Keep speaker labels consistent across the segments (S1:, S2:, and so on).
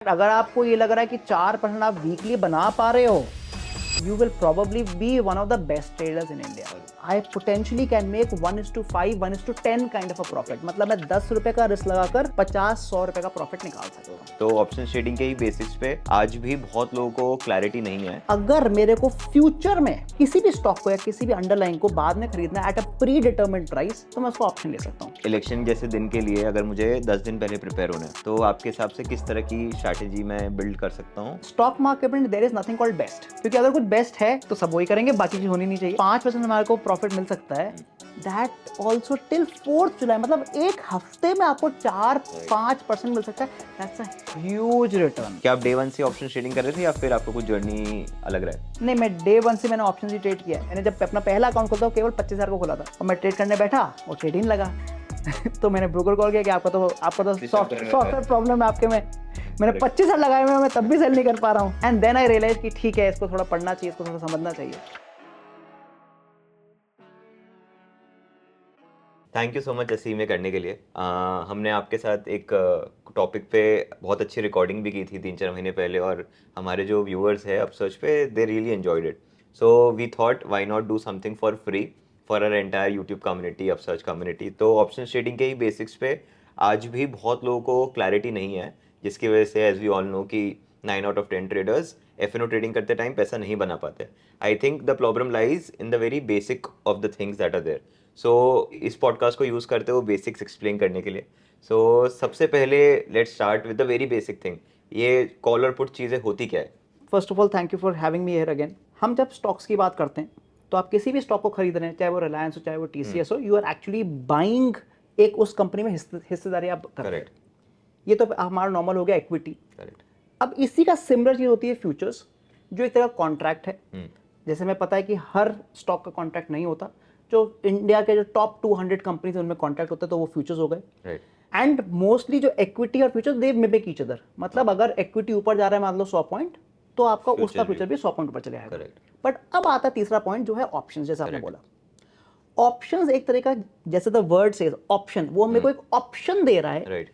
S1: अगर आपको ये लग रहा है कि 4% आप वीकली बना पा रहे हो, you will probably be one of the best traders in India. I potentially can make 1:5, 1:10 kind of a profit. मतलब मैं 10 रुपए का रिस्क लगाकर 50-100 रुपए का प्रॉफिट निकाल सकता हूँ।
S2: तो ऑप्शन ट्रेडिंग के ही बेसिक्स पे आज भी बहुत लोगों को क्लैरिटी नहीं है।
S1: अगर मेरे को फ्यूचर में किसी भी स्टॉक को या किसी भी अंडरलाइन को बाद में खरीदना है at a pre determined price, तो मैं उसको ऑप्शन ले सकता हूँ।
S2: इलेक्शन जैसे दिन के लिए अगर मुझे 10 दिन पहले प्रिपेयर होना है, तो आपके हिसाब से किस तरह की स्ट्रैटेजी मैं बिल्ड कर सकता हूँ?
S1: स्टॉक मार्केट में there is nothing called best, क्योंकि अगर कुछ बेस्ट है तो सब वही करेंगे, बाकी चीज होनी नहीं चाहिए। 5% हमारे को प्रॉफिट मिल सकता है, दैट ऑल्सो टिल 4th जुलाई, मतलब एक हफ्ते में आपको 4-5% मिल सकता है। That's a huge return.
S2: क्या आप डे वन से ऑप्शन ट्रेडिंग कर रहे थे या फिर आपको कुछ जर्नी अलग रहा है?
S1: नहीं, मैं डे 1 से मैंने ऑप्शन ही ट्रेड किया है। मैंने जब अपना पहला अकाउंट खोला था केवल 25,000 को खोला था और मैं ट्रेड करने बैठा और ट्रेड ही नहीं लगा। तो मैंने ब्रोकर कॉल किया कि आपका तो सॉफ्टवेयर प्रॉब्लम है आपके में। मैंने 25,000 लगाए हुए, मैं तब भी सेल नहीं कर पा रहा हूँ। एंड देन आई रियलाइज कि ठीक है, इसको थोड़ा पढ़ना चाहिए, इसको थोड़ा समझना चाहिए।
S2: थैंक यू सो मच असीम में करने के लिए। हमने आपके साथ एक टॉपिक पे बहुत अच्छी रिकॉर्डिंग भी की थी 3-4 महीने पहले, और हमारे जो व्यूअर्स हैं अपसर्च पे, they really enjoyed it. So we thought why not do something for free for our entire YouTube community, Upsurge community. तो ऑप्शन ट्रेडिंग के ही बेसिक्स पे आज भी बहुत लोगों को क्लैरिटी नहीं है, जिसकी वजह से एज वी ऑल नो कि 9 out of 10 traders F trading करते टाइम पैसा नहीं बना पाते। I think the problem lies in the very basic of the things that are there. So इस पॉडकास्ट को यूज़ करते हो बेसिक्स एक्सप्लेन करने के लिए। सो सबसे पहले let's start with the very basic thing. ये कॉल और पुट चीज़ें होती क्या है?
S1: First of all thank you for having me here again. हम जब स्टॉक्स की बात करते हैं तो आप किसी भी स्टॉक को खरीद रहे हैं, चाहे वो रिलायंस हो चाहे वो टीसीएस हो, यू आर एक्चुअली बाइंग एक उस कंपनी में हिस्सेदारी आप कर रहे हैं।
S2: करेक्ट।
S1: ये तो हमारा नॉर्मल हो गया इक्विटी।
S2: करेक्ट।
S1: अब इसी का सिमिलर चीज होती है फ्यूचर्स, जो एक तरह का कॉन्ट्रैक्ट है। जैसे हमें पता है कि हर स्टॉक का कॉन्ट्रैक्ट नहीं होता, जो इंडिया के जो टॉप 200 कंपनीज उनमें कॉन्ट्रैक्ट होता है, तो वो फ्यूचर्स हो गए।
S2: राइट।
S1: एंड मोस्टली जो इक्विटी और फ्यूचर्स दे मिमिक ईच अदर। मतलब अगर इक्विटी ऊपर जा रहा है मान लो 100 पॉइंट, तो आपका उसका फ्यूचर भी 100 पॉइंट ऊपर चले जाएगा।
S2: Correct.
S1: बट अब आता है तीसरा पॉइंट, जो है ऑप्शंस। जैसे आपने
S2: Correct.
S1: बोला, ऑप्शंस एक तरह का, जैसे द वर्ड सेज ऑप्शन, वो मेरे को एक ऑप्शन दे रहा है
S2: राइट।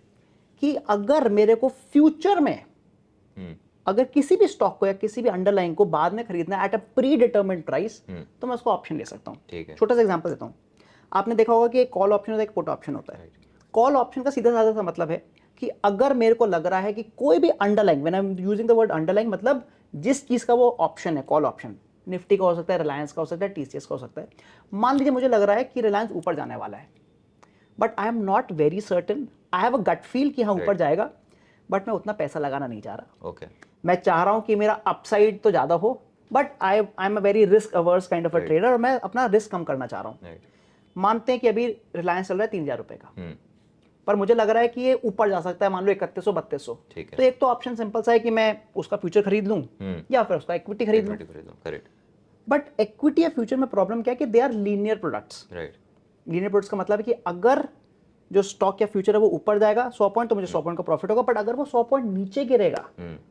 S1: कि अगर मेरे को फ्यूचर में अगर किसी भी स्टॉक को या किसी भी अंडरलाइन को बाद में खरीदना है at a pre determined price, तो मैं उसको ऑप्शन ले सकता हूँ।
S2: ठीक है।
S1: छोटा सा एग्जांपल देता हूँ। आपने देखा होगा कि एक कॉल ऑप्शन होता है, एक पुट ऑप्शन होता है। कॉल ऑप्शन का सीधा साधा सा मतलब है कि अगर मेरे को लग रहा है कि कोई भी underline, when I am using the word underline, मतलब जिस चीज का वो ऑप्शन है, कॉल ऑप्शन, निफ्टी का हो सकता है, रिलायंस का हो सकता है, टीसीएस का हो सकता है। मान लीजिए मुझे लग रहा है कि रिलायंस ऊपर जाने वाला है, but I am not very certain, I have a gut feel कि हाँ ऊपर जाएगा, बट मैं उतना पैसा लगाना नहीं चाह रहा।
S2: ओके।
S1: मैं चाह रहा हूं कि मेरा अपसाइड तो ज्यादा हो, but I am a very risk averse kind of a trader, और मैं अपना रिस्क कम करना चाह रहा हूं। मानते हैं कि अभी रिलायंस चल रहा है 3,000 रुपए का, पर मुझे लग रहा है कि ये ऊपर जा सकता है, मान लो 3100-3200। तो एक तो ऑप्शन सिंपल सा है कि मैं उसका फ्यूचर खरीद लूं या फिर उसका इक्विटी खरीद लूं।
S2: करेक्ट।
S1: बट इक्विटी या फ्यूचर में प्रॉब्लम क्या है कि they are linear products.
S2: Right.
S1: Linear products का मतलब है कि अगर जो स्टॉक या फ्यूचर है वो ऊपर जाएगा 100 पॉइंट, तो मुझे 100 पॉइंट का प्रॉफिट होगा, बट अगर वो 100 पॉइंट नीचे गिरेगा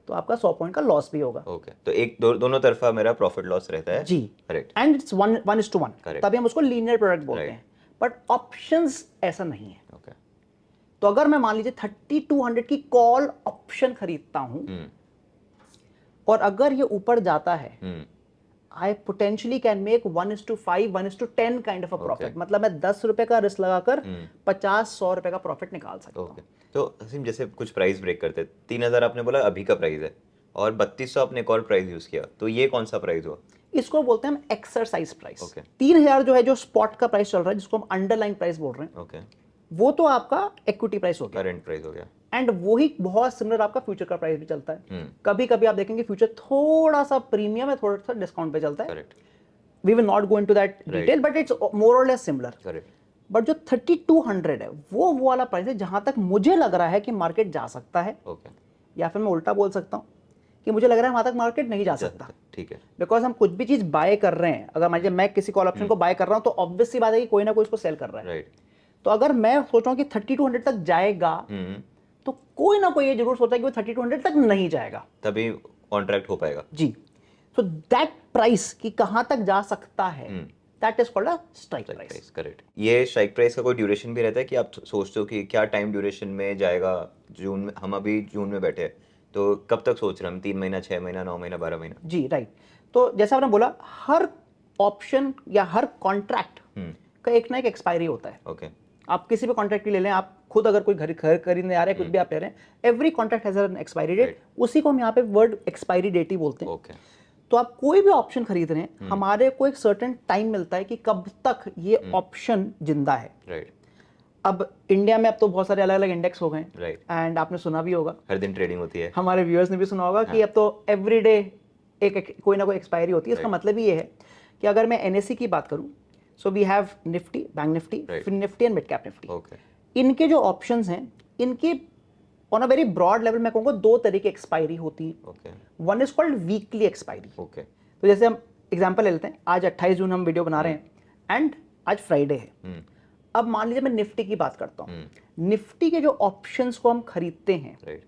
S1: तो आपका 100 पॉइंट का लॉस भी होगा।
S2: ओके। तो एक दोनों तरफा मेरा प्रॉफिट लॉस रहता है।
S1: जी।
S2: करेक्ट।
S1: एंड इट्स 1:1, तभी हम उसको लीनियर प्रोडक्ट बोलते हैं। बट ऑप्शंस ऐसा नहीं है।
S2: ओके।
S1: तो अगर मैं मान लीजिए 3200 की कॉल ऑप्शन खरीदता हूं और अगर ये ऊपर जाता है, I potentially can make 1:5, 1:10 kind of a profit. मतलब मैं 10 रुपए का रिस्क लगाकर 50-100 रुपए का प्रॉफिट निकाल सकता हूँ।
S2: तो हसीम, जैसे कुछ प्राइस ब्रेक करते, 3,000 आपने बोला अभी का प्राइस है, और 3200 आपने एक और प्राइस यूज किया, तो ये कौन सा प्राइस हुआ?
S1: इसको बोलते हैं हम एक्सरसाइज प्राइस।
S2: Okay.
S1: 3,000 जो है, जो स्पॉट का प्राइस चल रहा है, जिसको हम अंडरलाइन प्राइस बोल रहे हैं,
S2: ओके।
S1: वो तो आपका इक्विटी प्राइस हो गया,
S2: करंट प्राइस हो गया।
S1: एंड वही बहुत सिमिलर आपका फ्यूचर का प्राइस भी चलता है। कभी कभी आप देखेंगे फ्यूचर थोड़ा सा प्रीमियम है, थोड़ा सा डिस्काउंट पे चलता है।
S2: Correct.
S1: We will not go into that detail, but it's more और लेस सिमिलर।
S2: करेक्ट।
S1: बट जो 3200 है, वो वाला प्राइस है जहां तक मुझे लग रहा है कि मार्केट जा सकता है।
S2: ओके।
S1: या फिर मैं उल्टा बोल सकता हूं कि मुझे लग रहा है वहां तक मार्केट नहीं जा सकता।
S2: ठीक है।
S1: बिकॉज हम कुछ भी चीज बाय कर रहे हैं, अगर मान लीजिए मैं किसी कॉल ऑप्शन को बाय कर रहा हूं, तो ऑब्वियस सी बात है कि कोई ना कोई इसको सेल कर रहा है।
S2: राइट।
S1: तो अगर मैं सोच रहा हूं कि 3200 तक जाएगा, तो कोई ना कोई ये जरूर सोचता है कि वो 3200 तक नहीं जाएगा,
S2: तभी कॉन्ट्रैक्ट हो पाएगा।
S1: जी। सो दैट प्राइस कि कहां तक जा सकता है, that is called a strike price.
S2: Correct. ये स्ट्राइक प्राइस का कोई ड्यूरेशन भी रहता है कि आप सोचते हो कि क्या टाइम ड्यूरेशन में जाएगा? जून में, हम अभी जून में बैठे हैं, तो कब तक सोच रहे हैं हम? 3 महीना, 6 महीना, 9 महीना, 12 महीना?
S1: जी राइट। तो जैसा आपने बोला, हर ऑप्शन या हर कॉन्ट्रैक्ट का एक ना एक एक्सपायरी होता है।
S2: ओके।
S1: आप किसी भी कॉन्ट्रैक्ट ले लें, आप खुद अगर कोई घर खरीदने आ रहे हैं, कुछ भी आप ले रहे हैं, every contract has an expiry date. उसी को हम यहाँ पे वर्ड एक्सपायरी डेट ही बोलते हैं।
S2: ओके।
S1: तो आप कोई भी ऑप्शन खरीद रहे हैं, हमारे को एक सर्टेन टाइम मिलता है कि कब तक ये ऑप्शन जिंदा है।
S2: राइट।
S1: अब इंडिया में अब तो बहुत सारे अलग अलग इंडेक्स हो गए,
S2: राइट।
S1: एंड आपने सुना भी होगा,
S2: हर दिन ट्रेडिंग होती है।
S1: हमारे व्यूअर्स ने भी सुना होगा कि अब तो एवरीडे एक कोई ना कोई एक्सपायरी होती है। इसका मतलब ये है कि अगर मैं एनएससी की बात करूं, so we have Nifty, bank Nifty, fin Nifty and mid cap Nifty.
S2: Okay.
S1: इनके जो ऑप्शंस हैं, इनके on a very broad level मैं कहूँगा 2 तरह की एक्सपायरी होती है।
S2: Okay.
S1: One is called weekly expiry.
S2: Okay.
S1: तो जैसे हम एग्जांपल ले लेते हैं, आज 28 जून हम वीडियो बना रहे हैं एंड आज फ्राइडे है। अब मान लीजिए मैं निफ्टी की बात करता हूँ, निफ्टी के जो ऑप्शंस को हम खरीदते हैं,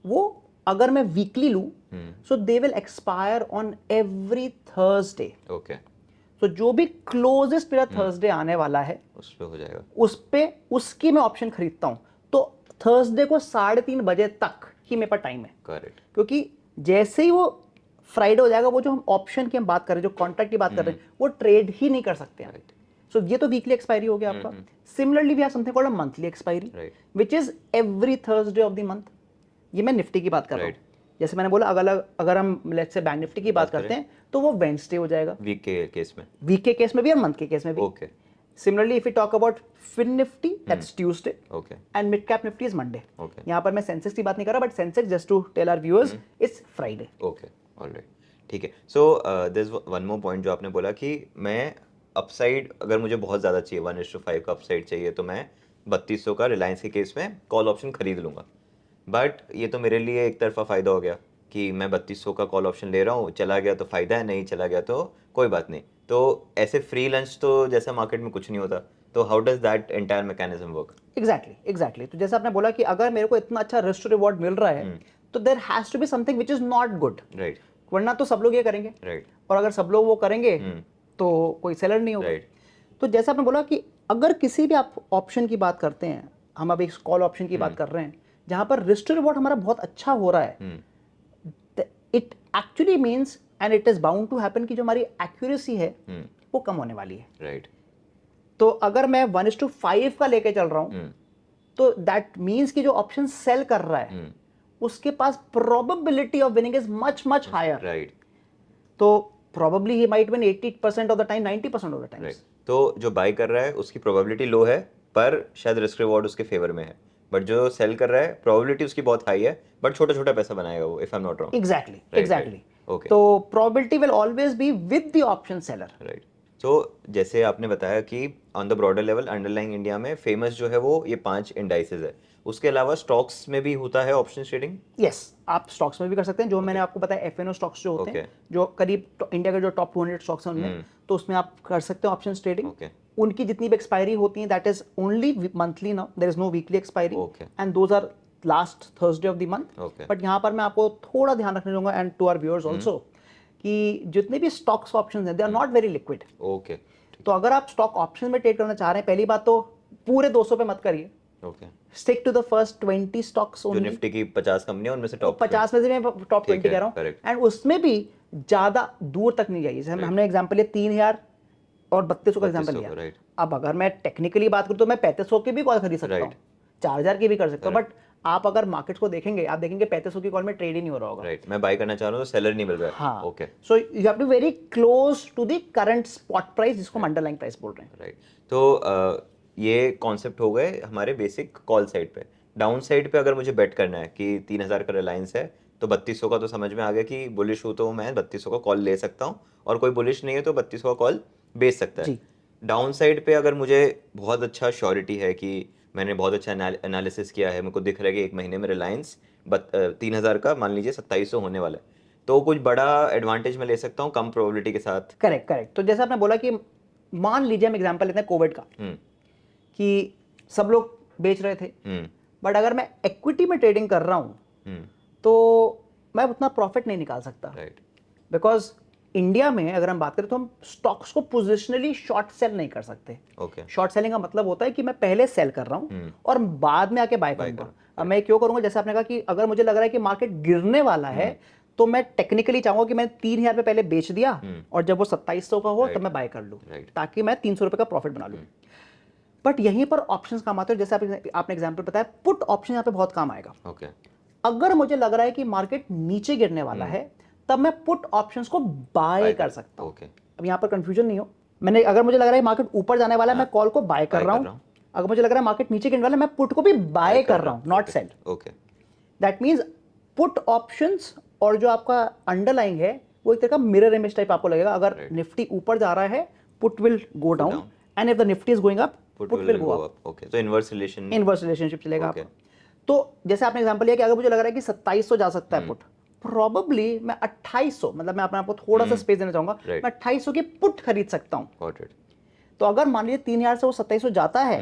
S1: वो अगर मैं वीकली लूँ, so they will expire on every Thursday.
S2: Okay.
S1: तो जो भी क्लोजेस्ट मेरा थर्सडे आने वाला है,
S2: उस पे हो जाएगा,
S1: उस पे उसकी मैं ऑप्शन खरीदता हूँ। तो थर्सडे को 3:30 बजे तक ही मेरे पास टाइम है।
S2: करेक्ट।
S1: क्योंकि जैसे ही वो फ्राइडे हो जाएगा, वो जो हम ऑप्शन की हम बात कर रहे हैं, जो कॉन्ट्रैक्ट की बात कर रहे हैं, वो ट्रेड ही नहीं कर सकते हैं। सो ये तो वीकली एक्सपायरी हो गया आपका। Similarly we have something called a monthly expiry, which is every Thursday of the month. ये मैं निफ्टी की बात कर रहा हूँ। जैसे मैंने बोला, अगर हम लेट्स से बैंक निफ्टी की बात करते हैं, तो वो वेडनेसडे हो जाएगा,
S2: वीक के केस में,
S1: वीक के केस में भी और मंथ के केस में भी।
S2: Okay.
S1: Similarly if you talk about fin Nifty, that's Tuesday,
S2: okay.
S1: And mid cap Nifty is Monday.
S2: Okay.
S1: यहाँ पर मैं सेंसेक्स की बात नहीं कर रहा, but Sensex, just to tell our viewers, it's Friday.
S2: Okay, alright, ठीक है। So there is one more point जो आपने बोला कि मैं अपसाइड, अगर मुझे बहुत ज़्यादा चाहिए, 1:5 का अपसाइड चाहिए, तो मैं 3200 का रिलायंस के केस में कॉल ऑप्शन खरीद लूँगा। बट ये तो मेरे लिए एक तरफा फ़ायदा हो गया कि मैं 3200 का कॉल ऑप्शन ले रहा हूँ, चला गया तो फ़ायदा है, नहीं चला गया तो कोई बात नहीं। तो ऐसे फ्री लंच तो जैसा मार्केट में कुछ नहीं होता, तो how does that entire mechanism work?
S1: Exactly. तो जैसे आपने बोला कि अगर मेरे को इतना अच्छा रिस्क टू रिवॉर्ड मिल रहा है, तो there has to be something which is not good,
S2: right,
S1: वरना तो सब लोग ये करेंगे,
S2: राइट,
S1: और अगर सब लोग वो करेंगे तो कोई सेलर नहीं होगा।
S2: राइट।
S1: तो जैसा आपने बोला कि अगर किसी भी आप ऑप्शन की बात करते हैं, हम अभी कॉल ऑप्शन की बात कर रहे हैं, जहां पर रिस्क टू रिवॉर्ड हमारा बहुत अच्छा हो रहा है, it actually means, and it is bound to happen, कि जो हमारी एक्यूरेसी है वो कम होने वाली है।
S2: राइट।
S1: तो अगर मैं 1:5 का लेके चल रहा हूं, तो दैट मीन्स कि जो ऑप्शन सेल कर रहा है, उसके पास probability of winning is much much higher.
S2: Right.
S1: तो probably he might win 80% of the time, 90% of the time.
S2: तो जो बाय कर रहा है उसकी प्रोबेबिलिटी लो है, पर शायद रिस्क रिवॉर्ड उसके फेवर में है। बट जो सेल कर रहा है, प्रोबेबिलिटी उसकी बहुत हाई है, बट छोटा छोटा पैसा बनाएगा वो, if I am not wrong.
S1: Exactly.
S2: Okay.
S1: तो probability will always be with the option seller.
S2: Right. तो जैसे आपने बताया कि on the broader level underlying India में फेमस जो है वो ये 5 इंडाइसेस है, उसके अलावा स्टॉक्स में भी होता है ऑप्शन ट्रेडिंग?
S1: यस, आप स्टॉक्स में भी कर सकते हैं। जो मैंने आपको बताया, एफएनओ स्टॉक्स जो होते हैं, जो करीब इंडिया के जो टॉप 200 स्टॉक्स हैं उनमें, तो उसमें आप कर सकते हैं ऑप्शन ट्रेडिंग। उनकी जितनी भी एक्सपायरी होती है, that is only monthly now, there is no weekly expiry, and those are last Thursday of the month. But यहाँ पर मैं आपको थोड़ा ध्यान रखने दूंगा, and to our viewers also, कि जितने भी स्टॉक्स ऑप्शंस हैं, they are not very liquid.
S2: Okay.
S1: तो अगर आप स्टॉक ऑप्शन में ट्रेड करना चाह रहे हैं, पहली बात तो पूरे 200 पे मत करिए।
S2: Okay.
S1: Stick to the first 20 stocks only.
S2: Nifty की 50 कंपनियां, उनमें से टॉप
S1: 50 में से मैं टॉप 20 कह रहा हूँ, एंड उसमें भी ज्यादा दूर तक नहीं जाइए। हमने एग्जांपल लिया 3000 और 3200 का एग्जांपल लिया। अब अगर मैं टेक्निकली बात करूँ तो मैं 3500 की भी कॉल खरीद सकता हूँ, 4000 की भी कर सकता हूँ, बट आप अगर मार्केट्स को देखेंगे, आप देखेंगे 3500 की कॉल में ट्रेड ही नहीं हो रहा होगा।
S2: राइट। मैं बाय करना चाह रहा हूँ तो सेलर नहीं मिल रहा है।
S1: हाँ,
S2: okay.
S1: So you have to very close to the current spot price, जिसको हम अंडरलाइंग प्राइस बोल रहे हैं।
S2: राइट। तो ये कॉन्सेप्ट हो गए हमारे बेसिक कॉल साइड पे। डाउन साइड पे अगर मुझे बेट करना है कि 3000 का रिलायंस है, तो 3200 का तो समझ में आ गया कि बुलिश हूँ तो मैं 3200 का कॉल ले सकता हूँ, और कोई बुलिश नहीं है तो 3200 का कॉल बेच सकता है। डाउन साइड पे अगर मुझे बहुत अच्छा श्योरिटी है कि मैंने बहुत अच्छा एनालिसिस किया है, मेरे को दिख रहा है कि एक महीने में रिलायंस 3000 का मान लीजिए 2700 होने वाला है, तो कुछ बड़ा एडवांटेज मैं ले सकता हूँ कम प्रोबेबिलिटी के साथ।
S1: करेक्ट। तो जैसा आपने बोला कि मान लीजिए हम एग्जांपल लेते हैं कोविड का, कि सब लोग बेच रहे थे, बट अगर मैं इक्विटी में ट्रेडिंग कर रहा हूं, तो मैं उतना प्रॉफिट नहीं निकाल सकता, बिकॉज इंडिया में अगर हम बात करें तो हम स्टॉक्स को पोजिशनली शॉर्ट सेल नहीं कर सकते।
S2: ओके
S1: शॉर्ट सेलिंग का मतलब होता है कि मैं पहले सेल कर रहा हूँ और बाद में आके बाय करूंगा। अब मैं क्यों करूंगा, जैसे आपने कहा कि अगर मुझे लग रहा है कि मार्केट गिरने वाला है तो मैं टेक्निकली चाहूंगा कि मैंने 3,000 पे पहले बेच दिया और जब वो 2700 का हो तब मैं बाय कर लूं, ताकि मैं 300 रुपए का प्रॉफिट बना लूं। बट यहीं पर ऑप्शंस काम आते हैं, जैसे आपने एग्जांपल बताया, पुट ऑप्शन यहाँ पे बहुत काम आएगा।
S2: ओके
S1: अगर मुझे लग रहा है कि मार्केट नीचे गिरने वाला है तब मैं पुट ऑप्शंस को बाय कर सकता हूं।
S2: ओके
S1: अब यहां पर कंफ्यूजन नहीं हो, मैंने अगर मुझे लग रहा है मार्केट ऊपर जाने वाला है मैं कॉल को बाय कर रहा हूं, अगर मुझे लग रहा है मार्केट नीचे गिरने वाला है मैं पुट को भी बाय कर रहा हूं, not sell.
S2: Okay
S1: that means put options और जो आपका अंडरलाइंग है वो एक तरह का मिरर इमेज टाइप आपको लगेगा। अगर निफ्टी ऊपर जा रहा है put will go down and if the Nifty is going up put will go up.
S2: Okay तो इनवर्स
S1: रिलेशनशिप चलेगा आपका। तो जैसे आपने एग्जांपल लिया कि अगर मुझे लग रहा है कि 2700 जा सकता है पुट, प्रोबेबली मैं 2800, मतलब मैं अपने आप को थोड़ा सा स्पेस देना चाहूंगा, मैं 2800 की पुट खरीद सकता हूं। तो अगर मान लीजिए 3000 से वो 2700 जाता है,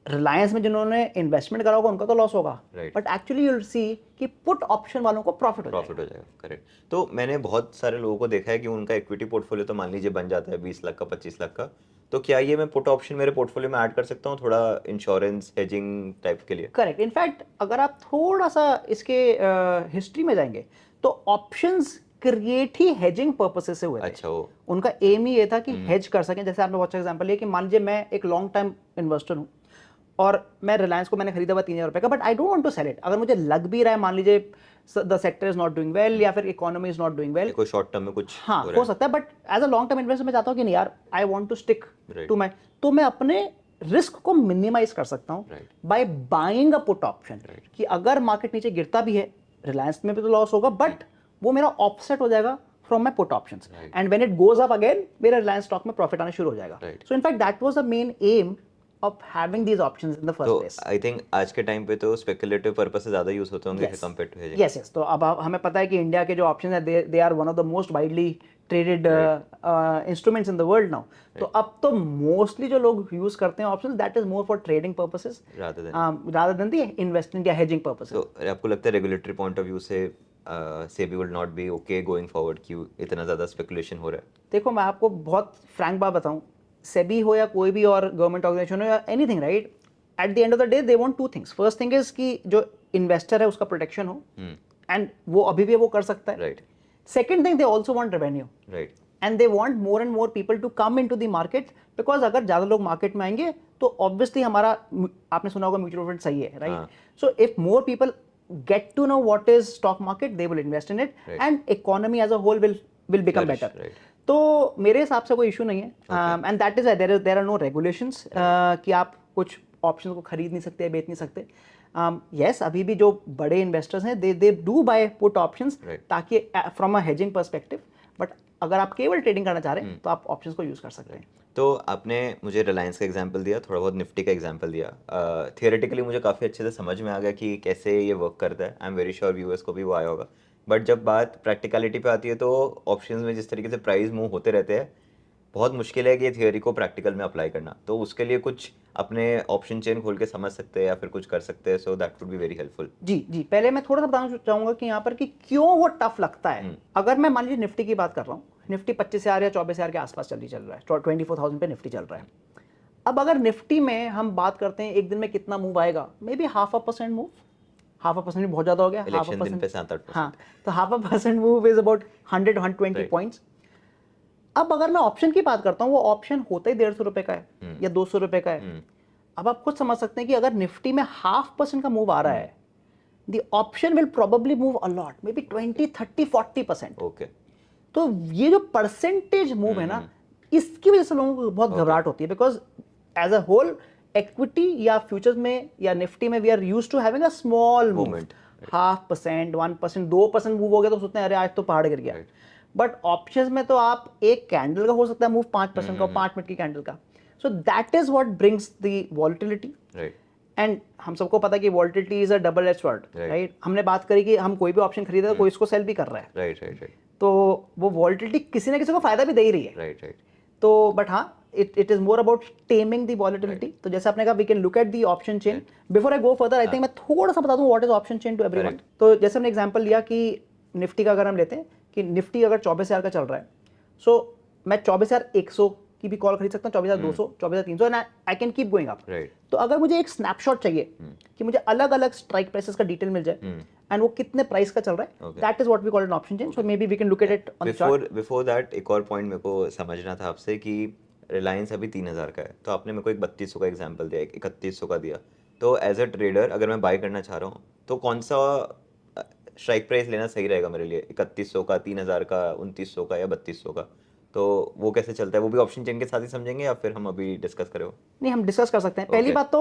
S1: रिलायंस में जिन्होंने इन्वेस्टमेंट करा होगा उनका तो लॉस होगा, but actually you will see कि पुट ऑप्शन वालों को प्रॉफिट हो
S2: जाएगा। करेक्ट। तो मैंने बहुत सारे लोगों को देखा है कि उनका इक्विटी पोर्टफोलियो तो मान लीजिए बन जाता है 20 लाख का, 25 लाख का, तो क्या ये मैं पुट ऑप्शन मेरे पोर्टफोलियो में ऐड कर सकता हूँ थोड़ा इंश्योरेंस हेजिंग टाइप के लिए?
S1: करेक्ट। इनफैक्ट अगर आप थोड़ा सा इसके हिस्ट्री में जाएंगे तो ऑप्शंस क्रिएट ही हेजिंग पर्पसेस से हुए थे।
S2: अच्छा, वो
S1: उनका एम ही ये था कि हेज कर सकें। जैसे आपने बहुत अच्छा एग्जांपल लिया कि मान लीजिए मैं एक लॉन्ग टाइम इन्वेस्टर हूँ और मैं रिलायंस को मैंने खरीदा हुआ 3,000 रुपए का, but I don't want to sell it. अगर मुझे लग भी रहा है मान लीजिए the sector is not doing well या फिर economy is not doing well,
S2: कोई शॉर्ट टर्म में कुछ
S1: हाँ हो सकता है, but as a long term investor मैं चाहता हूँ कि नहीं यार, I want to stick to my, तो मैं अपने रिस्क को मिनिमाइज कर सकता हूँ by buying a put option. कि अगर मार्केट नीचे गिरता भी है, रिलायंस में भी तो लॉस होगा, बट वो मेरा ऑफसेट हो जाएगा from my put options, and when it goes up again मेरा रिलायंस स्टॉक में प्रॉफिट आना शुरू हो जाएगा। So in fact that was the main M of having these options in the first place.
S2: I think आज के टाइम पे तो स्पेकुलेटिव पर्पस से ज्यादा यूज होते होंगे कंपेयर टू हेजिंग।
S1: यस। तो अब हमें पता है कि इंडिया के जो ऑप्शन है they are one of the most widely traded instruments in the world now. तो अब तो मोस्टली जो लोग यूज करते हैं options, that is more for trading purposes rather than the investment या हेजिंग पर्पसेस।
S2: तो आपको लगता है रेगुलेटरी पॉइंट ऑफ व्यू से SEBI will not be okay going forward कि इतना ज्यादा स्पेकुलेशन हो रहा है?
S1: देखो मैं आपको बहुत फ्रैंक बात बताऊं, सेबी हो या कोई भी और गवर्नमेंट ऑर्गेनाइजेशन हो या anything, right, at the end of the day they want two things. First thing is कि जो इन्वेस्टर है उसका प्रोटेक्शन हो, एंड वो अभी भी वो कर सकता है।
S2: Right.
S1: Second thing, they also want revenue,
S2: right,
S1: and they want more and more people to come into the market, because अगर ज्यादा लोग मार्केट में आएंगे तो ऑब्वियसली हमारा, आपने सुना होगा म्यूचुअल फंड सही है, right? So if more people get to know what is stock market, they will invest in it, and economy as a whole will become better. तो मेरे हिसाब से कोई इशू नहीं है, and that is why there are no regulations कि आप कुछ ऑप्शन को खरीद नहीं सकते, बेच नहीं सकते। yes, अभी भी जो बड़े इन्वेस्टर्स हैं they do buy put options ताकि from a hedging perspective, but अगर आप केवल ट्रेडिंग करना चाह रहे हैं तो आप ऑप्शंस को यूज कर सकते हैं।
S2: तो आपने मुझे रिलायंस का एग्जांपल दिया, थोड़ा बहुत निफ्टी का एग्जांपल दिया, थियोरेटिकली मुझे काफ़ी अच्छे से समझ में आ गया कि कैसे ये वर्क करता है। आई एम वेरी श्योर व्यूअर्स को भी वो आया होगा। बट जब बात प्रैक्टिकलिटी पे आती है तो ऑप्शंस में जिस तरीके से प्राइस मूव होते रहते हैं, बहुत मुश्किल है कि ये थियोरी को प्रैक्टिकल में अप्लाई करना। तो उसके लिए कुछ अपने ऑप्शन चेन खोल के समझ सकते हैं या फिर कुछ कर सकते हैं, so that would be very helpful.
S1: जी, पहले मैं थोड़ा सा बताना चाहूंगा कि यहाँ पर कि क्यों वो टफ लगता है। अगर मैं मान लीजिए निफ्टी की बात कर रहा हूँ, निफ्टी 25,000 या 24,000 के आसपास चल रहा है, 24,000 पे निफ्टी चल रहा है। अब अगर निफ्टी में हम बात करते हैं एक दिन में कितना मूव आएगा, मे बी 0.5% मूव, 0.5% भी बहुत ज्यादा हो गया,
S2: 0.5%,
S1: हाँ, तो 0.5% मूव इज अबाउट 100-120 पॉइंट्स। अब अगर मैं ऑप्शन की बात करता हूँ, वो ऑप्शन होता ही 150 रुपए का है या 200 रुपए का है। अब आप खुद समझ सकते हैं कि अगर निफ्टी में 0.5% का मूव आ रहा है, the option will probably move a lot, may be 20, 30, 40%।
S2: Okay.
S1: तो ये जो परसेंटेज मूव है ना, इसकी वजह से लोगों को बहुत घबराहट होती है, because as a whole equity या फ्यूचर्स में या निफ्टी में we are used to having a small movement, 0.5%, 1%, 2% move हो गया तो सोचते हैं अरे आज तो पहाड़ गिर गया। बट ऑप्शंस में तो आप एक कैंडल का हो सकता है मूव 5% का, 5 मिनट की कैंडल का। So that is what brings the volatility, and हम सबको पता है कि volatility is a double edge sword, right? हमने बात करी कि हम कोई भी ऑप्शन खरीदे तो कोई इसको सेल भी कर रहा है,
S2: राइट।
S1: तो वो वॉलेटिलिटी किसी ना किसी को फायदा भी दे ही रही है,
S2: राइट।
S1: तो बट हाँ, it is more about taming the volatility. तो जैसे आपने कहा, we can look at the option chain. Before I go further, I think मैं थोड़ा सा बता दूं what is option chain to everyone. तो जैसे हमने एग्जांपल लिया कि निफ्टी का अगर हम लेते हैं कि निफ्टी अगर 24,000 का चल रहा है, सो मैं 24,100 की भी कॉल खरीद सकता हूँ, 24,200, 24,300 and I can keep going up. तो अगर मुझे एक स्नैपशॉट चाहिए कि मुझे अलग अलग स्ट्राइक प्राइसेस का डिटेल मिल जाए एंड वो कितने प्राइस का चल रहा है, that is what we call an option chain. So may be we can look at it on the chart.
S2: Before that एक और पॉइंट मेरे को समझना था आपसे कि रिलायंस अभी 3,000 का है, तो आपने मेरे को एक 3200 का एग्जांपल दिया, एक 3100 का दिया, तो एज अ ट्रेडर अगर मैं बाय करना चाह रहा हूँ तो कौन सा स्ट्राइक प्राइस लेना सही रहेगा मेरे लिए? 3100 का, 3,000 का, 2900 का या 3200 का? तो वो कैसे चलता है? वो भी ऑप्शन चेन के साथ ही समझेंगे या फिर हम अभी डिस्कस करें?
S1: नहीं, हम डिस्कस कर सकते हैं। पहली बात तो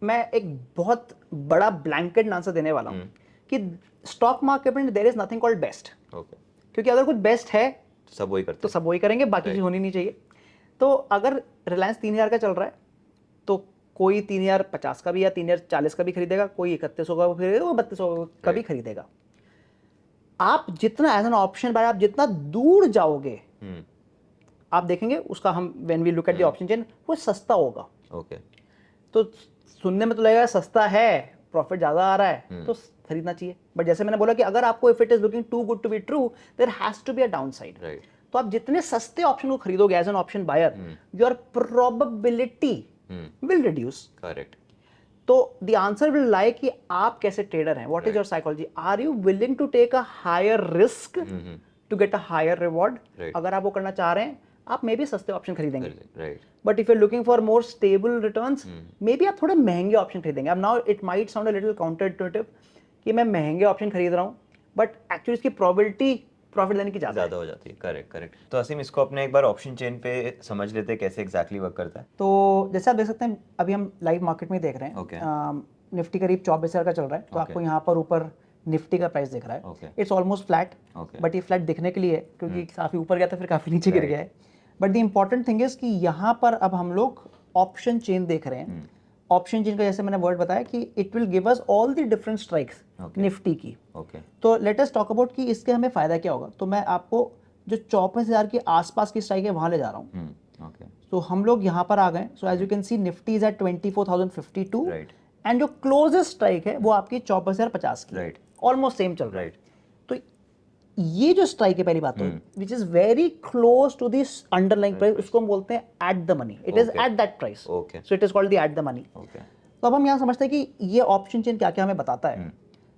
S1: मैं एक बहुत बड़ा ब्लैंकेट आंसर देने वाला हूँ कि स्टॉक मार्केट में there is nothing called best, क्योंकि अगर कुछ बेस्ट है
S2: तो सब वही करते
S1: तो सब वही करेंगे, बाकी चीज होनी नहीं चाहिए। तो अगर रिलायंस 3,000 का चल रहा है तो कोई 3,050 का भी या 3,040 का भी खरीदेगा, कोई 3100 का भी खरीदेगा, वो 3200 का भी खरीदेगा। आप जितना एज एन ऑप्शन बाय आप जितना दूर जाओगे आप देखेंगे उसका, हम when we look at the option chain, वो सस्ता होगा। तो सुनने में तो लगेगा सस्ता है, प्रॉफिट ज्यादा आ रहा है, तो खरीदना चाहिए। बट जैसे मैंने बोला कि अगर आपको if it is looking to good to be true, there has to be a downside. तो आप जितने सस्ते ऑप्शन को खरीदोगे as an option buyer, your probability will reduce.
S2: Correct.
S1: तो द आंसर विल लाई कि आप कैसे ट्रेडर हैं, what is your psychology, are you willing to take a higher risk to get a higher reward. अगर आप वो करना चाह रहे हैं, आप मे बी सस्ते ऑप्शन खरीदेंगे, but if you are looking for more stable returns, maybe आप थोड़े महंगे ऑप्शन खरीदेंगे। अब now it might sound a little counter intuitive कि मैं महंगे ऑप्शन खरीद रहा हूँ, बट एक्चुअली इसकी प्रोबेबिलिटी प्रॉफिट देने की ज्यादा
S2: हो जाती है। करेक्ट। तो असीम, इसको अपने एक बार ऑप्शन चेन पे समझ लेते हैं कैसे एग्जैक्टली वर्क करता है।
S1: तो जैसे आप देख सकते हैं, अभी हम लाइव मार्केट में देख रहे हैं, निफ्टी करीब 24,000 का चल रहा है। तो आपको यहाँ पर ऊपर निफ्टी का प्राइस दिख रहा है, इट्स ऑलमोस्ट फ्लैट, बट ये फ्लैट दिखने के लिए क्योंकि काफी ऊपर गया था फिर काफी नीचे गिर गया है। But the important thing is कि यहाँ पर अब हम लोग ऑप्शन चेन देख रहे हैं। ऑप्शन चेन का जैसे मैंने वर्ड बताया कि it will give us all the different strikes Nifty की। तो लेट अस टॉक अबाउट कि इसके हमें फायदा क्या होगा। तो मैं आपको जो 24,000 के आसपास की स्ट्राइक है वहां ले जा रहा हूँ। तो हम लोग यहाँ पर आ गए। So as you can see Nifty is at 24,052 and जो क्लोजेस्ट स्ट्राइक है वो आपकी 24,050 की, ऑलमोस्ट सेम चल रहा है। तो ये जो स्ट्राइक है, पहली बात तो which is very close to this underlying price, उसको हम बोलते हैं at the money. It is at that price, so it is called the at the money. तो अब हम यहाँ समझते हैं कि ये ऑप्शन चेन क्या क्या हमें बताता है।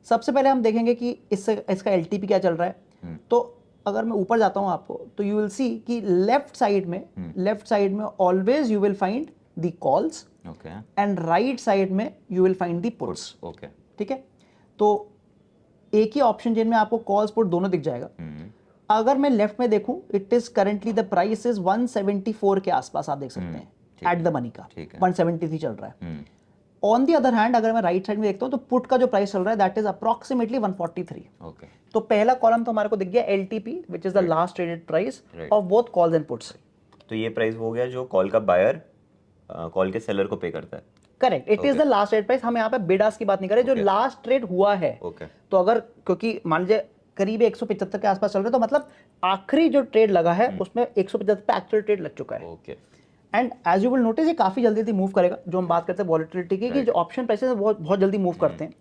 S1: सबसे पहले हम देखेंगे कि इसका एलटीपी क्या चल रहा है। तो अगर मैं ऊपर जाता हूँ आपको, तो यू विल सी कि लेफ्ट साइड में always you will find the calls and right side में you will find the puts. ठीक है, तो एक ही ऑप्शन चेन में आपको कॉल्स पुट दोनों दिख जाएगा। अगर मैं लेफ्ट में देखूं, it is currently the price is 174 के आसपास, आप देख सकते हैं एट द मनी का 173 चल रहा है। ऑन दी अदर हैंड अगर मैं राइट साइड में देखता हूं तो पुट का जो प्राइस चल रहा है दैट इज अप्रोक्सीमेटली 143। तो पहला कॉलम तो हमारे को दिख गया LTP, which is the last traded price of both calls and puts.
S2: तो ये प्राइस हो गया जो कॉल का बायर कॉल के सेलर को पे करता है।
S1: Correct, it is the last trade price. हम यहाँ पे बिड आस्क की बात नहीं कर रहे, जो लास्ट ट्रेड हुआ है। तो अगर, क्योंकि मान लीजिए करीब 175 के आसपास चल रहे, तो मतलब आखिरी जो ट्रेड लगा है उसमें 175 पे एक्चुअल ट्रेड लग चुका है। And as you will notice ये काफी जल्दी मूव करेगा। जो हम बात करते हैं वॉलेटिलिटी की, कि जो ऑप्शन प्राइसेस है बहुत जल्दी मूव करते हैं।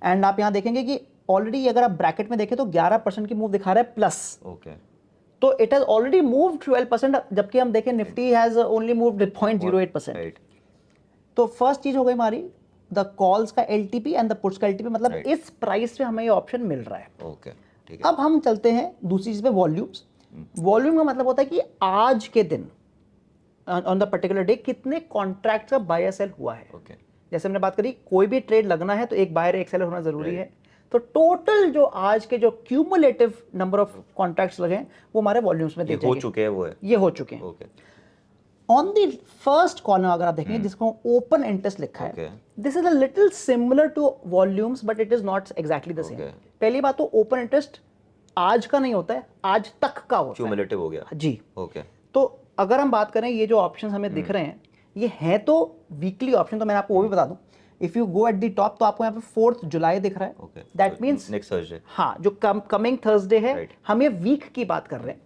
S1: एंड आप यहाँ देखेंगे कि ऑलरेडी अगर आप ब्रैकेट में देखें तो 11% की मूव दिखा रहा है प्लस। तो इट हैज ऑलरेडी मूव्ड 12%, जबकि हम देखें निफ्टी हैज ओनली मूव्ड 0.08%। तो फर्स्ट चीज हो गई हमारी द कॉल्स का एलटीपी एंड द पुट्स का एलटीपी, मतलब इस प्राइस पे हमें ये ऑप्शन मिल रहा है। अब हम चलते हैं दूसरी चीज पे, वॉल्यूम्स। वॉल्यूम का मतलब होता है कि आज के दिन ऑन द पर्टिकुलर डे कितने कॉन्ट्रैक्ट का बाय सेल हुआ है। जैसे हमने बात करी, कोई भी ट्रेड लगना है तो एक बायर एक सेलर होना जरूरी है। तो टोटल जो आज के जो क्यूमुलेटिव नंबर ऑफ कॉन्ट्रैक्ट्स लगे हैं वो हमारे वॉल्यूम्स में
S2: हो चुके हैं,
S1: ये हो चुके हैं। ऑन द फर्स्ट कॉलम अगर आप देखेंगे जिसको ओपन इंटरेस्ट लिखा है, this is a little similar to volumes but it is not exactly the same. पहली बात तो ओपन इंटरेस्ट आज का नहीं होता है, आज तक का होता है,
S2: क्यूमुलेटिव हो गया
S1: जी। तो अगर हम बात करें, ये जो ऑप्शन हमें दिख रहे हैं ये है तो वीकली ऑप्शन। तो मैं आपको वो भी बता दूं, if you go at the top तो आपको यहाँ पे 4 जुलाई दिख रहा है। दैट मीन्स
S2: नेक्स्ट थर्सडे,
S1: हाँ, जो कमिंग थर्सडे है। हम ये वीक की बात कर रहे हैं।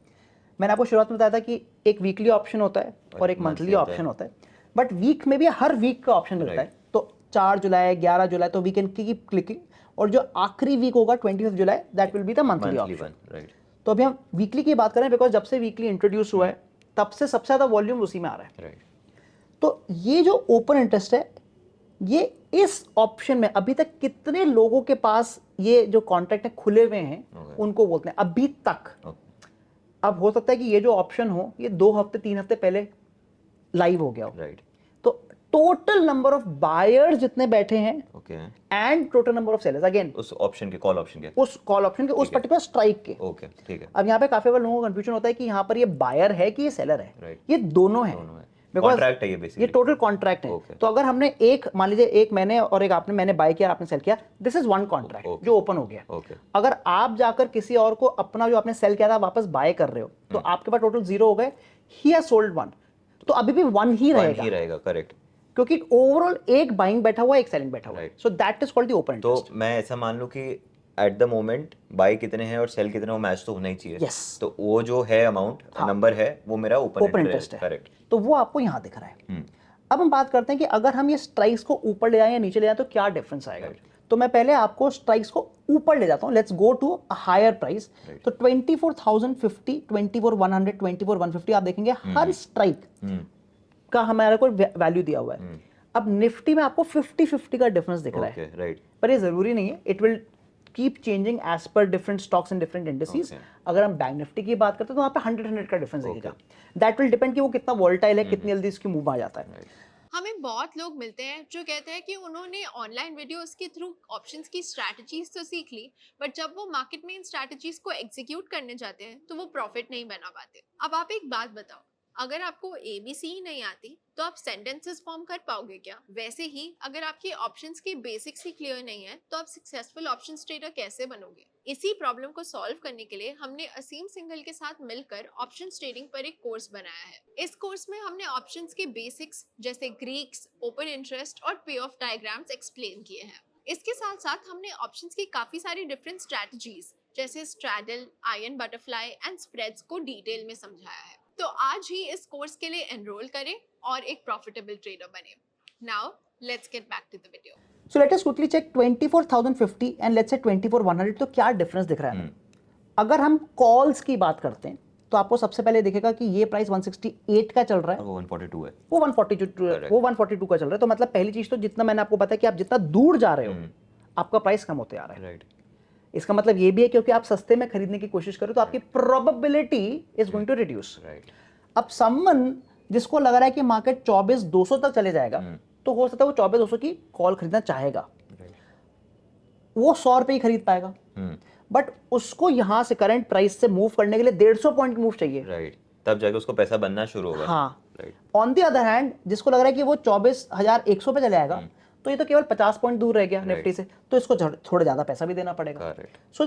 S1: मैंने आपको शुरुआत में बताया था कि एक वीकली ऑप्शन होता है और एक मंथली ऑप्शन होता है, बट वीक में भी हर वीक का ऑप्शन मिलता है। तो 4 जुलाई 11 जुलाई तो वी कैन कीप क्लिकिंग, और जो आखिरी वीक होगा 25 July that will be the monthly option. तो अभी हम वीकली की बात करें बिकॉज जब से वीकली इंट्रोड्यूस हुआ है तब से सबसे ज़्यादा वॉल्यूम उसी में आ रहा है।
S2: राइट,
S1: तो ये जो ओपन इंटरेस्ट है, ये इस ऑप्शन में अभी तक कितने लोगों के पास ये जो कॉन्ट्रैक्ट है खुले हुए हैं, उनको बोलते हैं अभी तक। अब हो सकता है कि ये जो ऑप्शन हो ये 2 हफ्ते 3 हफ्ते पहले लाइव हो गया हो।
S2: राइट,
S1: तो टोटल नंबर ऑफ बायर्स जितने बैठे हैं
S2: okay,
S1: and total number of sellers, again
S2: उस ऑप्शन के, कॉल ऑप्शन के,
S1: उस कॉल ऑप्शन के, उस पर्टिकुलर स्ट्राइक के।
S2: ओके, ठीक है,
S1: अब यहाँ पे काफी बार लोगों को कंफ्यूजन होता है कि यहाँ पर ये बायर है कि ये सेलर है।
S2: Right.
S1: ये दोनों है,
S2: कॉन्ट्रैक्ट है ये बेसिकली,
S1: ये टोटल कॉन्ट्रैक्ट है।
S2: Okay.
S1: तो अगर हमने एक, मान लीजिए एक मैंने और एक आपने, मैंने बाय किया आपने सेल किया, this is one contract
S2: Okay.
S1: जो ओपन हो गया।
S2: ओके,
S1: अगर आप जाकर किसी और को अपना जो आपने सेल किया था वापस बाय कर रहे हो तो आपके पास टोटल 0 हो गए, ही हैज सोल्ड 1, तो अभी भी 1 ही रहेगा,
S2: करेक्ट।
S1: क्योंकि ओवरऑल एक बाइंग बैठा हुआ है, एक सेलिंग बैठा हुआ है।
S2: Right.
S1: So that is called the open
S2: तो
S1: इंटरेस्ट।
S2: मैं ऐसा मान लूं कि एट द मोमेंट बाय कितने हैं और सेल कितने, वो मैच तो होना ही चाहिए।
S1: Yes.
S2: तो वो जो है अमाउंट, नंबर है, वो मेरा ओपन
S1: इंटरेस्ट है,
S2: करेक्ट।
S1: तो वो आपको यहाँ दिख रहा है। अब हम बात करते हैं कि अगर हम ये स्ट्राइक्स को ऊपर ले जाएं या नीचे ले जाएं तो क्या डिफरेंस आएगा। तो मैं पहले आपको स्ट्राइक्स को ऊपर ले जाता हूं, let's go to a higher price. तो 24,050, 24,100, 24,150 आप देखेंगे हर स्ट्राइक का हमारे को वैल्यू दिया हुआ है। अब निफ्टी में आपको 50-50 का डिफरेंस दिख रहा है,
S2: राइट,
S1: पर ये जरूरी नहीं है, it will keep changing as per different stocks and different indices. अगर हम बैंक निफ्टी की बात करते हैं तो वहाँ पे 100 का डिफरेंस दिखेगा। दैट विल डिपेंड कि वो कितना वोलेटाइल है, कितनी जल्दी इसकी मूव आ जाता है।
S3: हमें बहुत लोग मिलते हैं जो कहते हैं कि उन्होंने ऑनलाइन वीडियोस के थ्रू ऑप्शंस की स्ट्रैटेजीज तो सीख ली, बट जब वो मार्केट में इन स्ट्रैटेजीज को एग्जीक्यूट करने जाते हैं तो वो प्रॉफिट नहीं बना पाते। अब आप एक बात बताओ, अगर आपको ABC ही नहीं आती तो आप सेंटेंसेस फॉर्म कर पाओगे क्या? वैसे ही अगर आपके ऑप्शंस के बेसिक्स ही क्लियर नहीं है तो आप सक्सेसफुल ऑप्शंस ट्रेडर कैसे बनोगे? इसी प्रॉब्लम को सॉल्व करने के लिए हमने असीम सिंघल के साथ मिलकर ऑप्शंस ट्रेडिंग पर एक कोर्स बनाया है। इस कोर्स में हमने ऑप्शंस के बेसिक्स जैसे ग्रीक्स, ओपन इंटरेस्ट और पे ऑफ डायग्राम्स एक्सप्लेन किए हैं। इसके साथ साथ हमने ऑप्शंस की काफी सारी डिफरेंट स्ट्रैटेजीज जैसे straddle, iron butterfly and spreads को डिटेल में समझाया है। तो आज ही इस कोर्स के लिए एनरोल करें और एक प्रॉफिटेबल ट्रेडर बने। Now let's get back to the video.
S1: So let us quickly check 24,050 and let's say 24,100, तो क्या डिफरेंस दिख रहा है। अगर हम कॉल्स की बात करते हैं तो आपको सबसे पहले दिखेगा कि ये प्राइस 168 का चल रहा है,
S2: वो 142 है,
S1: वो 142 का चल रहा है। तो मतलब पहली चीज तो जितना मैंने आपको बताया कि आप जितना दूर जा रहे हो आपका प्राइस कम होते आ रहा है।
S2: राइट,
S1: इसका मतलब ये भी है क्योंकि आप सस्ते में खरीदने की कोशिश करो तो आपकी probability is going to reduce.
S2: Right,
S1: अब समवन जिसको लग रहा है कि मार्केट 24,200 तक चले जाएगा तो हो सकता है वो 24,200 की कॉल खरीदना चाहेगा, वो 100 रुपए ही खरीद पाएगा, बट उसको यहां से करंट प्राइस से मूव करने के लिए 150 पॉइंट की मूव चाहिए।
S2: राइट, तब जाके उसको पैसा बनना शुरू होगा।
S1: हाँ,
S2: right,
S1: on the other hand जिसको लग रहा है कि वो 24,100 पे चले जाएगा तो ये तो केवल 50 पॉइंट दूर रह गया निफ्टी से, तो इसको थोड़ा ज्यादा पैसा भी देना पड़ेगा। So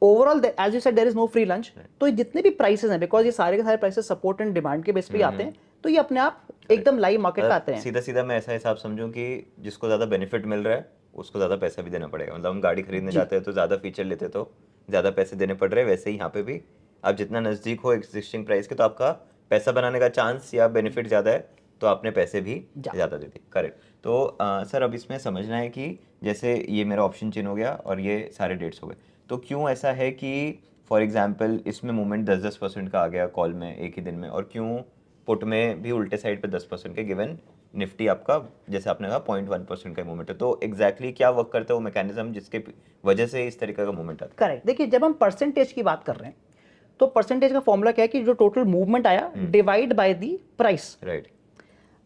S1: overall as you said there is no free lunch. तो ये जितने भी प्राइसेस हैं, बिकॉज ये सारे के सारे प्राइसेस सपोर्ट एंड डिमांड के बेस पे आते हैं, तो ये अपने आप एकदम लाइव मार्केट पे आते हैं।
S2: सीधा सीधा मैं ऐसा हिसाब समझूं कि जिसको ज्यादा बेनिफिट मिल रहा है उसको ज्यादा पैसा भी देना पड़ेगा। मतलब हम गाड़ी खरीदने जाते हैं तो ज्यादा फीचर लेते तो ज्यादा पैसे देने पड़ रहे हैं, वैसे ही यहाँ पे भी आप जितना नजदीक हो एग्जिस्टिंग प्राइस के तो आपका पैसा बनाने का चांस या बेनिफिट ज्यादा है, तो आपने पैसे भी ज्यादा दे दिए। करेक्ट। तो सर अब इसमें समझना है कि जैसे ये मेरा ऑप्शन चेन हो गया और ये सारे डेट्स हो गए, तो क्यों ऐसा है कि फॉर एग्जांपल इसमें मूवमेंट 10-10% का आ गया कॉल में एक ही दिन में, और क्यों पुट में भी उल्टे साइड पे 10% के, गिवन निफ्टी आपका जैसे आपने कहा 0.1% का मूवमेंट है। तो एग्जैक्टली क्या वर्क करता है वो मैकेनिज्म जिसके वजह से इस तरीके का मूवमेंट आता है?
S1: करेक्ट। देखिए जब हम परसेंटेज की बात कर रहे हैं तो परसेंटेज का फॉर्मूला क्या है कि जो टोटल मूवमेंट आया divide by the price.
S2: Right.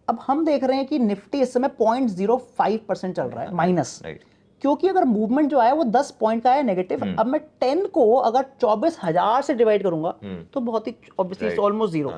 S1: अब हम देख रहे हैं कि निफ्टी इस समय 0.05% चल रहा है माइनस,
S2: राइट,
S1: क्योंकि अगर मूवमेंट जो आया वो 10 पॉइंट का आया नेगेटिव। अब मैं 10 को अगर 24,000 से डिवाइड करूंगा तो बहुत ही ऑब्वियसली ऑलमोस्ट जीरो,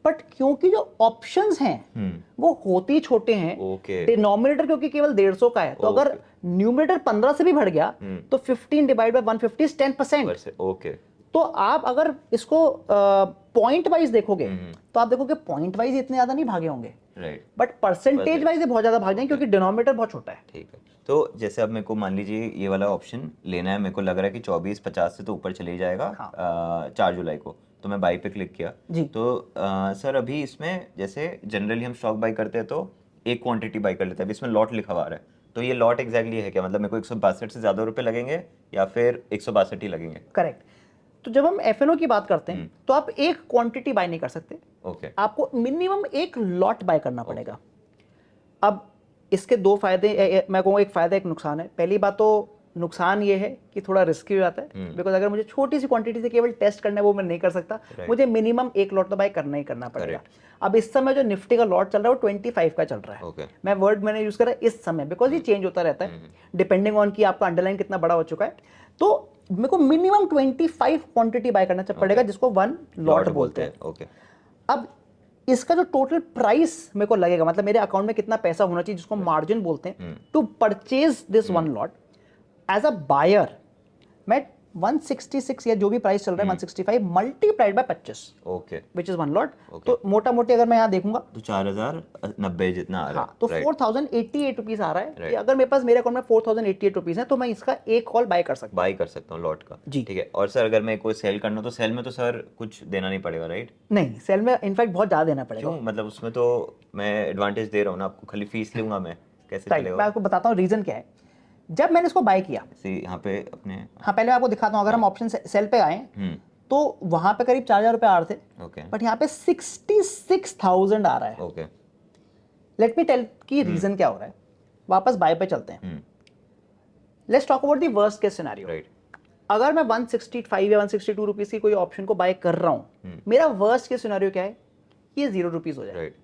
S1: बट क्योंकि जो ऑप्शंस हैं वो होते ही छोटे हैं, डिनोमिनेटर क्योंकि केवल 150 का है, तो अगर न्यूमरेटर 15 से भी बढ़ गया तो 15 डिवाइड बाय 150 इज 10%।
S2: ओके।
S1: तो आप अगर इसको पॉइंट वाइज देखोगे तो आप देखोगे पॉइंट वाइज इतने ज्यादा नहीं भागे होंगे,
S2: राइट,
S1: बट परसेंटेज वाइज बहुत ज्यादा भाग जाएंगे क्योंकि डिनोमिनेटर बहुत छोटा है।
S2: ठीक है। तो जैसे अब मेरे को मान लीजिए ये वाला ऑप्शन लेना है, मेरे को लग रहा है कि 24-50 से तो ऊपर चले जाएगा 4 जुलाई को, तो मैं बाई पे क्लिक किया
S1: जी।
S2: तो सर अभी इसमें जैसे जनरली हम स्टॉक बाई करते हैं तो एक क्वांटिटी बाई कर लेते हैं, अभी इसमें लॉट लिखा हुआ है, तो ये लॉट एग्जैक्टली है क्या? मतलब मेरे को 162 से ज्यादा रुपए लगेंगे या फिर 162 ही लगेंगे?
S1: करेक्ट। तो जब हम F&O की बात करते हैं तो आप एक क्वांटिटी बाय नहीं कर सकते,
S2: ओके
S1: आपको मिनिमम एक लॉट बाय करना पड़ेगा। अब इसके दो फायदे, मैं कहूँगा एक फायदा एक नुकसान है। पहली बात तो नुकसान ये है कि थोड़ा रिस्की हो जाता है, बिकॉज अगर मुझे छोटी सी क्वांटिटी से केवल टेस्ट करना है वो मैं नहीं कर सकता, मुझे मिनिमम एक लॉट तो बाय करना ही करना पड़ेगा। अब इस समय जो निफ्टी का लॉट चल रहा है वो 25 का चल रहा है।
S2: ओके
S1: मैं वर्ड मैंने यूज करा इस समय, बिकॉज ये चेंज होता रहता है डिपेंडिंग ऑन कि आपका अंडरलाइन कितना बड़ा हो चुका है। तो मेरे को मिनिमम 25 क्वांटिटी बाय करना पड़ेगा, जिसको 1 लॉट बोलते हैं।
S2: ओके
S1: अब इसका जो टोटल प्राइस मेरे को लगेगा, मतलब मेरे अकाउंट में कितना पैसा होना चाहिए, जिसको मार्जिन बोलते हैं, to purchase this 1 lot as a buyer, मैं 166 या जो भी प्राइस चल रहा है 165 multiplied by 25,
S2: okay
S1: which is 1 lot. तो मोटा मोटी अगर मैं यहाँ देखूंगा
S2: तो 4090 जितना आ रहा है।
S1: हाँ, तो 4088 रुपीज आ रहा है कि अगर मेरे पास मेरे अकाउंट में 4088 रुपीज है तो मैं इसका एक कॉल बाय कर सकता
S2: हूँ लॉट का।
S1: जी।
S2: ठीक है। और सर अगर मैं कोई सेल करना तो सेल में तो सर कुछ देना नहीं पड़ेगा, राइट?
S1: नहीं, सेल में इनफैक्ट बहुत ज्यादा देना पड़ेगा।
S2: क्यों? मतलब उसमें तो मैं एडवांटेज दे रहा हूँ ना आपको, खाली फीस लूंगा मैं, कैसे
S1: राइट,
S2: चलेगा?
S1: मैं आपको बताता हूँ रीजन क्या है। जब मैंने इसको बाय किया,
S2: यहाँ पे अपने
S1: हाँ पहले मैं आपको दिखाता हूँ, अगर हम ऑप्शन सेल पे आए तो वहां पे करीब 4000 रुपए आ रहे थे,
S2: ओके
S1: बट यहाँ पे 66,000 आ रहा है।
S2: ओके
S1: लेट मी टेल कि रीजन क्या हो रहा है। वापस बाय पे चलते हैं। Let's talk about the worst case scenario.
S2: Right
S1: अगर मैं 165 या 162 रुपीज की कोई ऑप्शन को बाय कर रहा हूँ, मेरा वर्स्ट केस सिनेरियो क्या है, ये 0 रुपीज हो जाए।
S2: राइट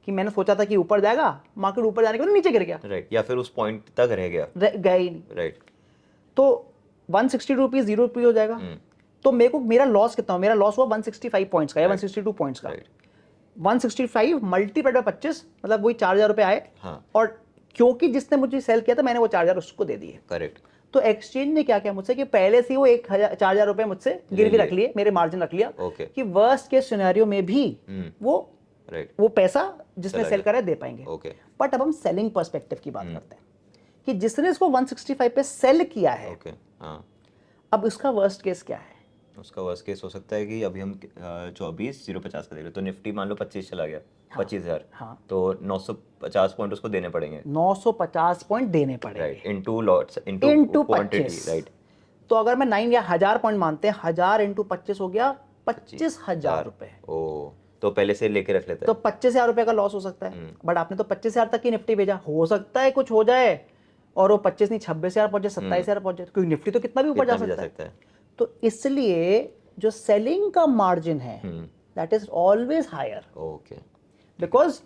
S1: कि मैंने सोचा था कि ऊपर जाएगा, मार्केट ऊपर जाने के बाद नीचे गिर गया,
S2: राइट, या फिर उस पॉइंट तक रह गया,
S1: गया ही नहीं,
S2: राइट।
S1: तो 160 रुपीज 0 रुपीज हो जाएगा। तो मेरे को मेरा लॉस कितना हो, मेरा लॉस हुआ 165 पॉइंट्स का या 162 पॉइंट्स का। 165 मल्टीप्लाइड बाय 25 मतलब वही 4000 रुपए आए।
S2: हाँ।
S1: और क्योंकि जिसने मुझे सेल किया था मैंने वो 4000 उसको दे दिए।
S2: करेक्ट।
S1: तो एक्सचेंज ने क्या किया मुझसे कि पहले से ही वो 4000 रुपए मुझसे गिरवी रख लिए, मेरे मार्जिन रख लिया, कि वर्स्ट केस सिनेरियो में भी वो वो पैसा जिसने सेल करा है दे पाएंगे।
S2: ओके।
S1: बट अब हम सेलिंग पर्सपेक्टिव की बात करते हैं कि जिसने इसको 165 पे सेल किया है,
S2: ओके हाँ,
S1: अब उसका वर्स्ट केस क्या है?
S2: उसका वर्स्ट केस हो सकता है कि अभी हम 24,050 का देख रहे, तो निफ्टी मान लो 25 चला गया, 25,000,
S1: हाँ,
S2: तो 950 पॉइंट उसको देने पड़ेंगे,
S1: 950 पॉइंट देने पड़ेंगे,
S2: right, into lots, into quantity, right.
S1: तो अगर मैं 9 या 1000 पॉइंट मानते हैं, 1000 इंटू 25 हो गया 25,000 रुपए।
S2: ओ, तो पहले से लेके रख लेते
S1: तो
S2: हैं।
S1: 25,000 रुपए का लॉस हो सकता है। बट आपने तो 25,000 तक की निफ्टी भेजा, हो सकता है कुछ हो जाए और वो 25 नहीं 26,000 पहुंचे, 27,000 पहुंचे, क्योंकि निफ्टी तो कितना भी ऊपर जा सकता है। तो इसलिए जो सेलिंग का मार्जिन है that is always higher.
S2: Okay.
S1: Because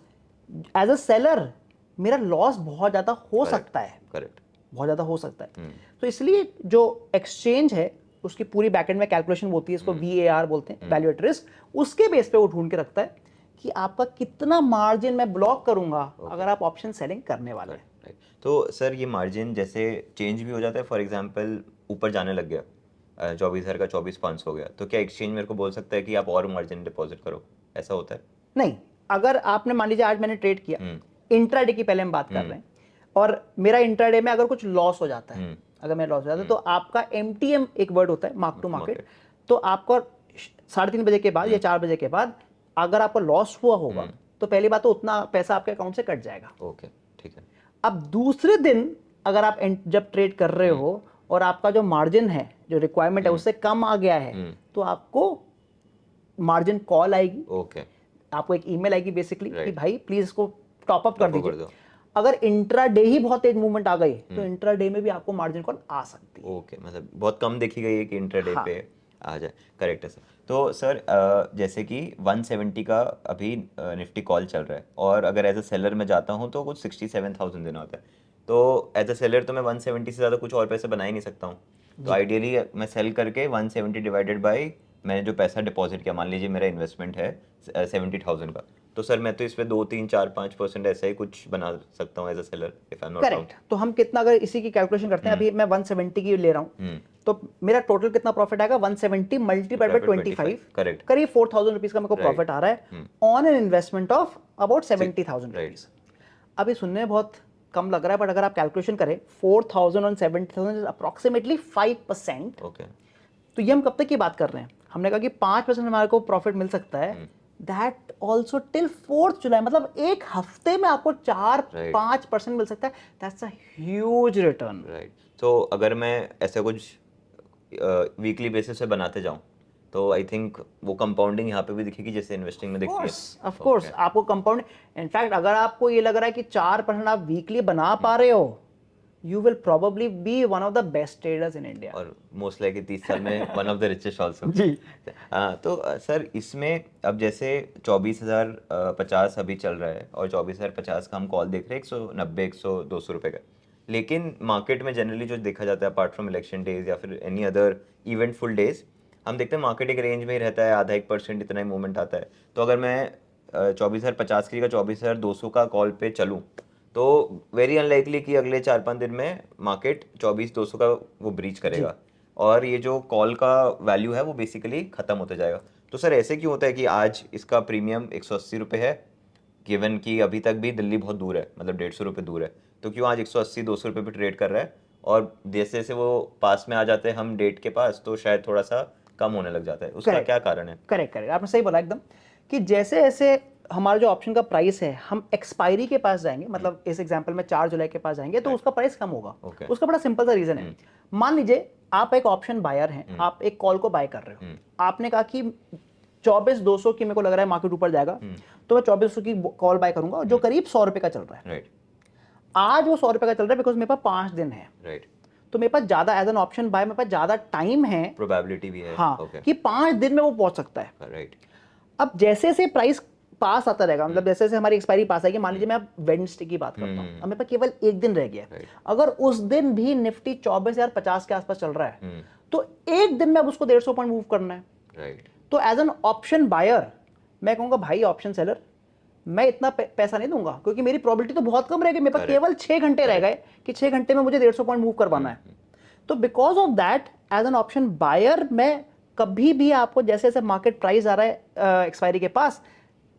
S1: as a seller मेरा लॉस बहुत ज्यादा हो सकता है,
S2: करेक्ट,
S1: बहुत ज्यादा हो सकता है। तो इसलिए जो एक्सचेंज है उसकी पूरी बैकएंड में कैलकुलेशन होती है, इसको VAR बोलते हैं, वैल्यू एट रिस्क। उसके बेस पे वो ढूंढ के रखता है कि आपका कितना मार्जिन मैं ब्लॉक करूंगा अगर आप ऑप्शन सेलिंग करने वाले हैं।
S2: तो सर ये मार्जिन जैसे चेंज भी हो जाता है, फॉर एग्जांपल ऊपर जाने लग गया, 24,000 का 24,500 हो गया, तो क्या एक्सचेंज मेरे को बोल सकता है कि आप और मार्जिन डिपॉजिट करो, ऐसा होता है?
S1: नहीं, अगर आपने मान लीजिए आज मैंने ट्रेड किया, इंट्राडे की पहले हम बात कर रहे हैं, और मेरा इंट्राडे में अगर कुछ लॉस हो जाता है, अगर मेरा लॉस हो जाता है, तो आपका MTM एक वर्ड होता है, मार्क टू मार्केट। तो आपको 3:30 बजे के बाद या 4 बजे के बाद अगर आपको लॉस हुआ होगा तो पहली बात तो उतना पैसा आपके अकाउंट से कट जाएगा।
S2: ओके, ठीक है।
S1: अब दूसरे दिन अगर आप जब ट्रेड कर रहे हो और आपका जो मार्जिन है, जो रिक्वायरमेंट है उससे कम आ गया है, तो आपको मार्जिन कॉल आएगी।
S2: ओके।
S1: आपको एक ईमेल आएगी बेसिकली कि
S2: Right.
S1: भाई प्लीज इसको टॉप अप कर
S2: Top up कर
S1: दीजिए।
S2: दो।
S1: अगर इंट्राडे ही बहुत तेज मूवमेंट आ गई तो इंट्राडे में भी आपको मार्जिन कॉल आ सकती है।
S2: ओके, मतलब बहुत कम देखी गई है कि इंट्राडे
S1: हाँ।
S2: पे आ जाए। करेक्ट है सर। तो सर जैसे कि 170 का अभी निफ्टी कॉल चल रहा है, और अगर एज अ सेलर मैं जाता हूँ तो कुछ 67,000 देना होता है, तो एज अ सेलर तो मैं 170 से ज़्यादा कुछ और पैसे बना ही नहीं सकता हूँ। तो आइडियली मैं सेल करके 170 डिवाइडेड बाई मैंने जो पैसा डिपॉजिट किया, मान लीजिए मेरा इन्वेस्टमेंट है 70,000 का, तो सर मैं तो इस पे 2, 3, 4, 5% ऐसा ही कुछ बना सकता हूँ as a seller, if I am not wrong.
S1: Correct. तो हम कितना, अगर इसी की कैलकुलेशन करते हैं, अभी मैं 170 की ले रहा हूँ, तो मेरा टोटल कितना प्रॉफिट आएगा, 170 मल्टीप्लाइड बाय 25,
S2: करेक्ट,
S1: करीब 4,000 रुपीज का मेरे को प्रॉफिट आ रहा है on an investment of about 70,000 rupees. अभी सुनने में बहुत कम लग रहा है, बट अगर आप कैलकुलेशन करें 4,000 ऑन 70,000 अप्रोक्सीमेटली 5%।
S2: ओके।
S1: तो ये हम कब तक की बात कर रहे हैं? हमने कहा कि 5% हमारे को प्रॉफिट मिल सकता है, दैट ऑल्सो टिल 4 जुलाई, मतलब एक हफ्ते में आपको 4-5% मिल सकता है। That's a huge return.
S2: Right. तो अगर मैं ऐसा कुछ वीकली बेसिस पे बनाते जाऊं तो आई थिंक वो कंपाउंडिंग यहाँ पे भी दिखेगी जैसे इन्वेस्टिंग में दिखती है।
S1: ऑफ कोर्स आपको कंपाउंड, इनफैक्ट अगर आपको ये लग रहा है कि 4% आप वीकली बना पा रहे हो, you will probably be one of the best traders in India
S2: और मोस्ट लाइकली 30 साल में one of the richest also.
S1: जी।
S2: हाँ तो सर इसमें अब जैसे 24,050 अभी चल रहा है और 24,050 का हम कॉल देख रहे हैं 190 100 200 रुपए का, लेकिन मार्केट में जनरली जो देखा जाता है अपार्ट फ्रॉम इलेक्शन डेज या फिर एनी अदर इवेंटफुल डेज, हम देखते हैं मार्केट एक रेंज में ही रहता है, आधा 1% इतना ही मूवमेंट आता है। तो अगर मैं 24,050 की जगह 24,200 का कॉल पे चलूँ तो वेरी अनलाइकली कि अगले 4-5 दिन में मार्केट 24,200 का वो ब्रीच करेगा और ये जो कॉल का वैल्यू है वो बेसिकली खत्म होता जाएगा। तो सर ऐसे क्यों होता है कि आज इसका प्रीमियम 180 रुपये है, गिवन कि अभी तक भी दिल्ली बहुत दूर है, मतलब 150 रुपये दूर है, तो क्यों आज 180-200 रुपये पे ट्रेड कर रहा है और जैसे जैसे वो पास में आ जाते हैं हम डेट के पास तो शायद थोड़ा सा कम होने लग जाता है, उसका क्या कारण है?
S1: करेक्ट करेक्ट, आपने सही बोला एकदम, कि जैसे जैसे हमारा जो ऑप्शन का प्राइस है हम एक्सपायरी के पास जाएंगे, मतलब इस एग्जांपल में 4 जुलाई के पास जाएंगे तो उसका प्राइस कम होगा। उसका बड़ा सिंपल सा रीजन है, मान लीजिए आप एक ऑप्शन बायर हैं, आप एक कॉल को बाय कर रहे हो, आपने कहा कि 24,200 की मेरे को लग रहा है मार्केट ऊपर जाएगा, तो मैं 24,200 की कॉल बाय करूंगा जो करीब 100 रुपए का चल रहा है। आज वो 100 रुपए का चल रहा है बिकॉज मेरे पास 5 दिन है, तो मेरे पास ज्यादा एज एन ऑप्शन बाय मेरे पास ज्यादा टाइम है,
S2: प्रोबेबिलिटी भी है,
S1: हाँ, कि 5 दिन में वो पहुंच सकता है। अब जैसे जैसे प्राइस पास आता रहेगा, मतलब जैसे जैसे हमारी एक्सपायरी पास आएगी, मान लीजिए मैं अब वेडनेसडे की बात करता हूँ, अब मेरे पास केवल एक दिन रह गया, अगर उस दिन भी निफ्टी 24,050 के आसपास चल रहा है तो एक दिन में अब उसको 150 पॉइंट मूव करना है। तो एज एन ऑप्शन बायर मैं कहूंगा भाई ऑप्शन सेलर मैं इतना पैसा नहीं दूंगा, क्योंकि मेरी प्रोबेबिलिटी तो बहुत कम रह गई, मेरे पास केवल 6 घंटे रह गए कि 6 घंटे में मुझे 150 पॉइंट मूव करवाना है। तो because of that as an option buyer मैं कभी भी आपको जैसे जैसे मार्केट प्राइस आ रहा है एक्सपायरी के पास,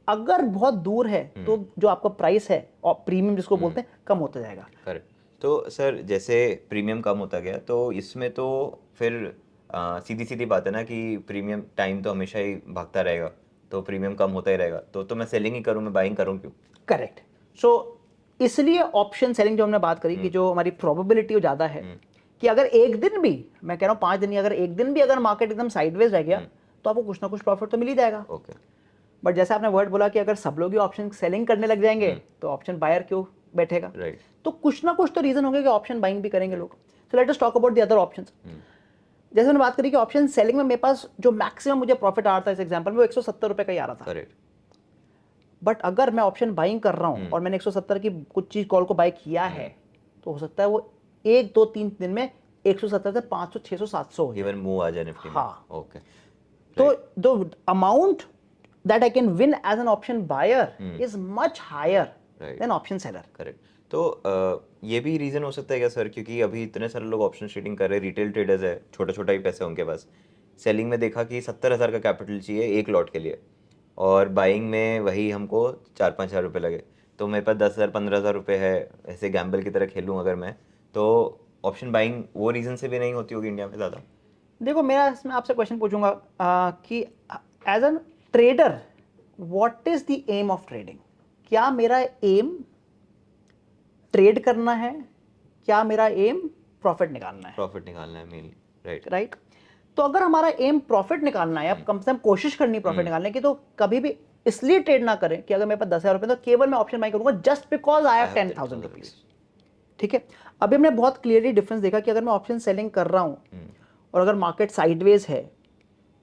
S1: अगर बहुत दूर है तो जो आपका प्राइस है और प्रीमियम जिसको बोलते हैं कम होता जाएगा।
S2: करेक्ट। तो सर जैसे प्रीमियम कम होता गया तो इसमें तो फिर सीधी सीधी बात है ना कि प्रीमियम टाइम तो हमेशा ही भागता रहेगा, तो प्रीमियम कम होता ही रहेगा, तो मैं सेलिंग ही करूं, मैं बाइंग करूं क्यों?
S1: करेक्ट। सो इसलिए ऑप्शन सेलिंग जो हमने बात करी कि जो हमारी प्रोबेबिलिटी ज़्यादा है कि अगर एक दिन भी, मैं कह रहा हूँ 5 दिन, अगर एक दिन भी अगर मार्केट एकदम साइडवेज रह गया तो आपको कुछ ना कुछ प्रॉफिट तो मिल ही जाएगा। बट जैसे आपने वर्ड बोला कि अगर सब लोग ही ऑप्शन सेलिंग करने लग जाएंगे तो ऑप्शन बायर क्यों बैठेगा? तो कुछ ना कुछ तो रीजन होंगे कि ऑप्शन बाइंग भी करेंगे लोग। सो let us talk about the other options. जैसे मैंने बात करी कि ऑप्शन सेलिंग में मेरे पास जो मैक्सिमम मुझे प्रॉफिट आ रहा था इस एग्जांपल में वो 170 रुपए का ही आ रहा था। बट अगर मैं ऑप्शन बाइंग कर रहा हूं और मैंने 170 की कुछ चीज कॉल को बाय किया है तो हो सकता है वो 1 2 3 दिन में 170 से 500 600 700
S2: इवन मूव आ जाए निफ्टी में।
S1: हाँ,
S2: ओके।
S1: तो the amount that I can win as an option buyer is much higher than option seller.
S2: Correct. तो ये भी रीजन हो सकता है क्या सर, क्योंकि अभी इतने सारे लोग ऑप्शन ट्रेडिंग कर रहे हैं, रिटेल ट्रेडर्स है, छोटा छोटा ही पैसा उनके पास, सेलिंग में देखा कि 70,000 का कैपिटल चाहिए एक लॉट के लिए और बाइंग में वही हमको 4-5 हज़ार रुपये लगे, तो मेरे पास 10,000 15,000 रुपये है, ऐसे गैम्बल की तरह खेलूँ अगर मैं, तो ऑप्शन बाइंग वो रीजन से भी नहीं होती होगी इंडिया में ज़्यादा?
S1: देखो मेरा इसमें आपसे क्वेश्चन पूछूंगा कि as an trader what is the aim of trading? क्या मेरा एम ट्रेड करना है, क्या मेरा एम प्रॉफिट निकालना है?
S2: प्रॉफिट निकालना है मेनली,
S1: राइट। तो अगर हमारा एम प्रॉफिट निकालना है, अब कम से कम कोशिश करनी है प्रॉफिट निकालने की, तो कभी भी इसलिए ट्रेड ना करें कि अगर मेरे पास 10,000 रुपये तो केवल मैं ऑप्शन बाय करूंगा just because I have 10,000 rupees. ठीक है, अभी हमने बहुत क्लियरली डिफरेंस देखा कि अगर मैं ऑप्शन सेलिंग कर रहा हूं और अगर मार्केट साइडवेज है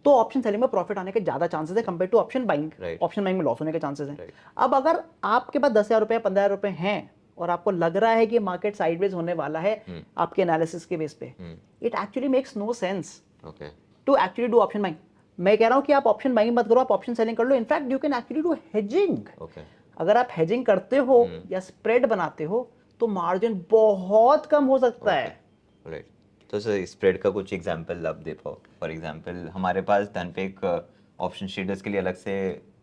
S1: तो ऑप्शन सेलिंग में प्रॉफिट आने के ज्यादा चांसेस है compare to option buying. Option buying में लॉस होने के चांसेस हैं। अब अगर आपके पास 10,000 रुपये 15,000 रुपये हैं और आपको लग रहा है कि मार्केट साइडवेज होने वाला है आपके एनालिसिस के बेस पे, it actually makes no sense to actually do option buying. मैं कह रहा हूं कि आप ऑप्शन बाइंग मत करो, आप ऑप्शन सेलिंग कर लो। In fact you can actually do hedging. अगर आप हेजिंग करते हो या स्प्रेड बनाते हो तो मार्जिन बहुत कम हो सकता है।
S2: तो सर स्प्रेड का कुछ एग्जांपल आप दे पाओ? फॉर एग्जांपल हमारे पास धन पे एक ऑप्शन ट्रेडर्स के लिए अलग से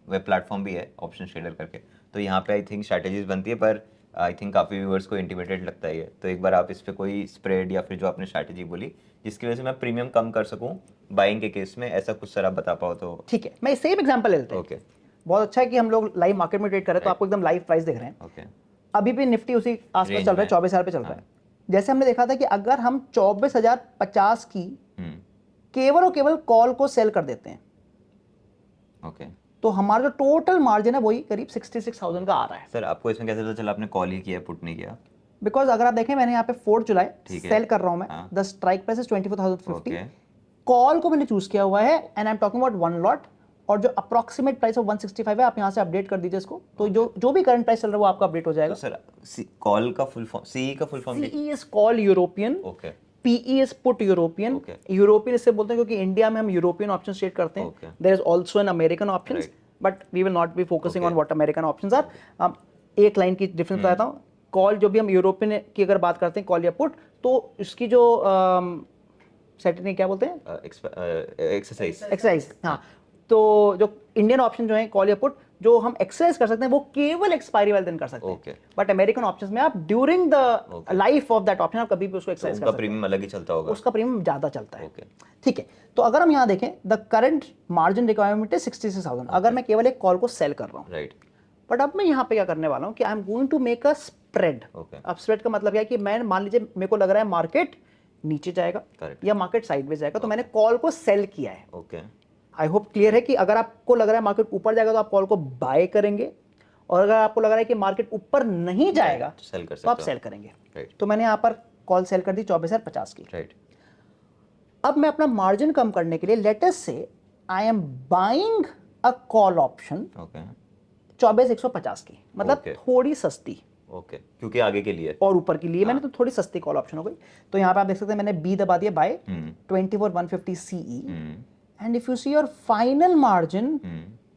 S2: वेब प्लेटफॉर्म भी है ऑप्शन ट्रेडर करके, तो यहाँ पे आई थिंक स्ट्रैटेजीज बनती है, पर आई थिंक काफ़ी व्यूअर्स को इंटिमेटेड लगता है। तो एक बार आप इस पे कोई स्प्रेड या फिर जो आपने स्ट्रैटेजी बोली जिसकी वजह से मैं प्रीमियम कम कर सकूँ बाइंग के केस में, ऐसा कुछ सर आप बता पाओ तो?
S1: ठीक है, मैं सेम एग्जांपल लेते हैं।
S2: ओके,
S1: बहुत अच्छा है कि हम लोग लाइव मार्केट में ट्रेड कर रहे हैं तो आपको एकदम लाइव प्राइस दिख रहे हैं।
S2: ओके,
S1: अभी भी निफ्टी उसी आसपास चल रहा है, 24,000 पे चल रहा है। जैसे हमने देखा था कि अगर हम 24,050 की केवल और केवल कॉल को सेल कर देते हैं,
S2: ओके
S1: तो हमारा जो टोटल मार्जिन है वही करीब 66,000 का आ रहा है।
S2: सर, आपको इसमें कैसे पता चला आपने कॉल ही किया, पुट नहीं किया?
S1: बिकॉज अगर आप देखें मैंने यहाँ पे 4 जुलाई
S2: ठीक है।
S1: सेल कर रहा हूँ मैं,
S2: हाँ।
S1: The strike price is 24,050,
S2: okay
S1: call को मैंने चूज किया हुआ है and I am talking about one lot, और जो अप्रोक्सीमेट प्राइस ऑफ 165 है आप यहाँ से अपडेट कर दीजिए इसको, तो जो भी करंट प्राइस चल रहा है वो आपका अपडेट हो जाएगा।
S2: तो सर कॉल का फुल फॉर्म, सीई का full form?
S1: CE is call European,
S2: okay
S1: PE is put European.
S2: Okay.
S1: European इससे बोलते हैं क्योंकि इंडिया में हम यूरोपियन ऑप्शन ट्रेड करते हैं,
S2: Okay.
S1: There is also an American options,
S2: Right.
S1: But we will not be focusing on
S2: Okay.
S1: What American options are. एक line की डिफरेंस बताता हूँ, कॉल जो भी हम यूरोपियन की अगर बात करते हैं कॉल या पुट, तो इसकी जो सेटिंग क्या बोलते हैं,
S2: एक्सरसाइज।
S1: एक्सरसाइज, हाँ, तो जो इंडियन ऑप्शन जो है कॉल या पुट जो हम एक्सरसाइज कर सकते हैं वो केवल एक्सपायरी वाले दिन कर सकते हैं,
S2: Okay.
S1: बट अमेरिकन ऑप्शंस में आप during the life of that option आप कभी भी उसको
S2: तो
S1: एक्सरसाइज कर
S2: उनका
S1: सकते हैं,
S2: प्रीमियम अलग ही चलता होगा?
S1: उसका प्रीमियम ज्यादा चलता है।
S2: ओके
S1: ठीक है, तो अगर हम यहाँ देखें द करंट मार्जिन रिक्वायरमेंट है 66,000, अगर मैं केवल एक कॉल को सेल कर रहा हूँ,
S2: राइट
S1: बट अब मैं यहाँ पे क्या करने वाला हूँ कि I am going to make a spread.
S2: Okay
S1: अब स्प्रेड का मतलब क्या है कि मैं मान लीजिए मेरे को लग रहा है मार्केट नीचे जाएगा
S2: Correct.
S1: या मार्केट साइडवेज जाएगा, तो मैंने कॉल को सेल किया है।
S2: ओके
S1: आई होप क्लियर है कि अगर आपको लग रहा है मार्केट ऊपर जाएगा तो आप कॉल को बाय करेंगे, और अगर आपको लग रहा है कि मार्केट ऊपर नहीं जाएगा
S2: सेल कर
S1: तो आप
S2: सकते
S1: सेल करेंगे।
S2: राइट
S1: तो मैंने यहाँ पर कॉल सेल कर दी 24,050 की।
S2: राइट
S1: अब मैं अपना मार्जिन कम करने के लिए लेट अस से I am buying a call option
S2: okay
S1: 24,150 की, मतलब
S2: Okay.
S1: थोड़ी सस्ती,
S2: ओके क्योंकि आगे के लिए।
S1: और ऊपर के लिए मैंने तो थोड़ी सस्ती कॉल ऑप्शन हो गई। तो यहाँ पे आप देख सकते हैं मैंने बी दबा दिया buy 24,150 CE, and if you see your final margin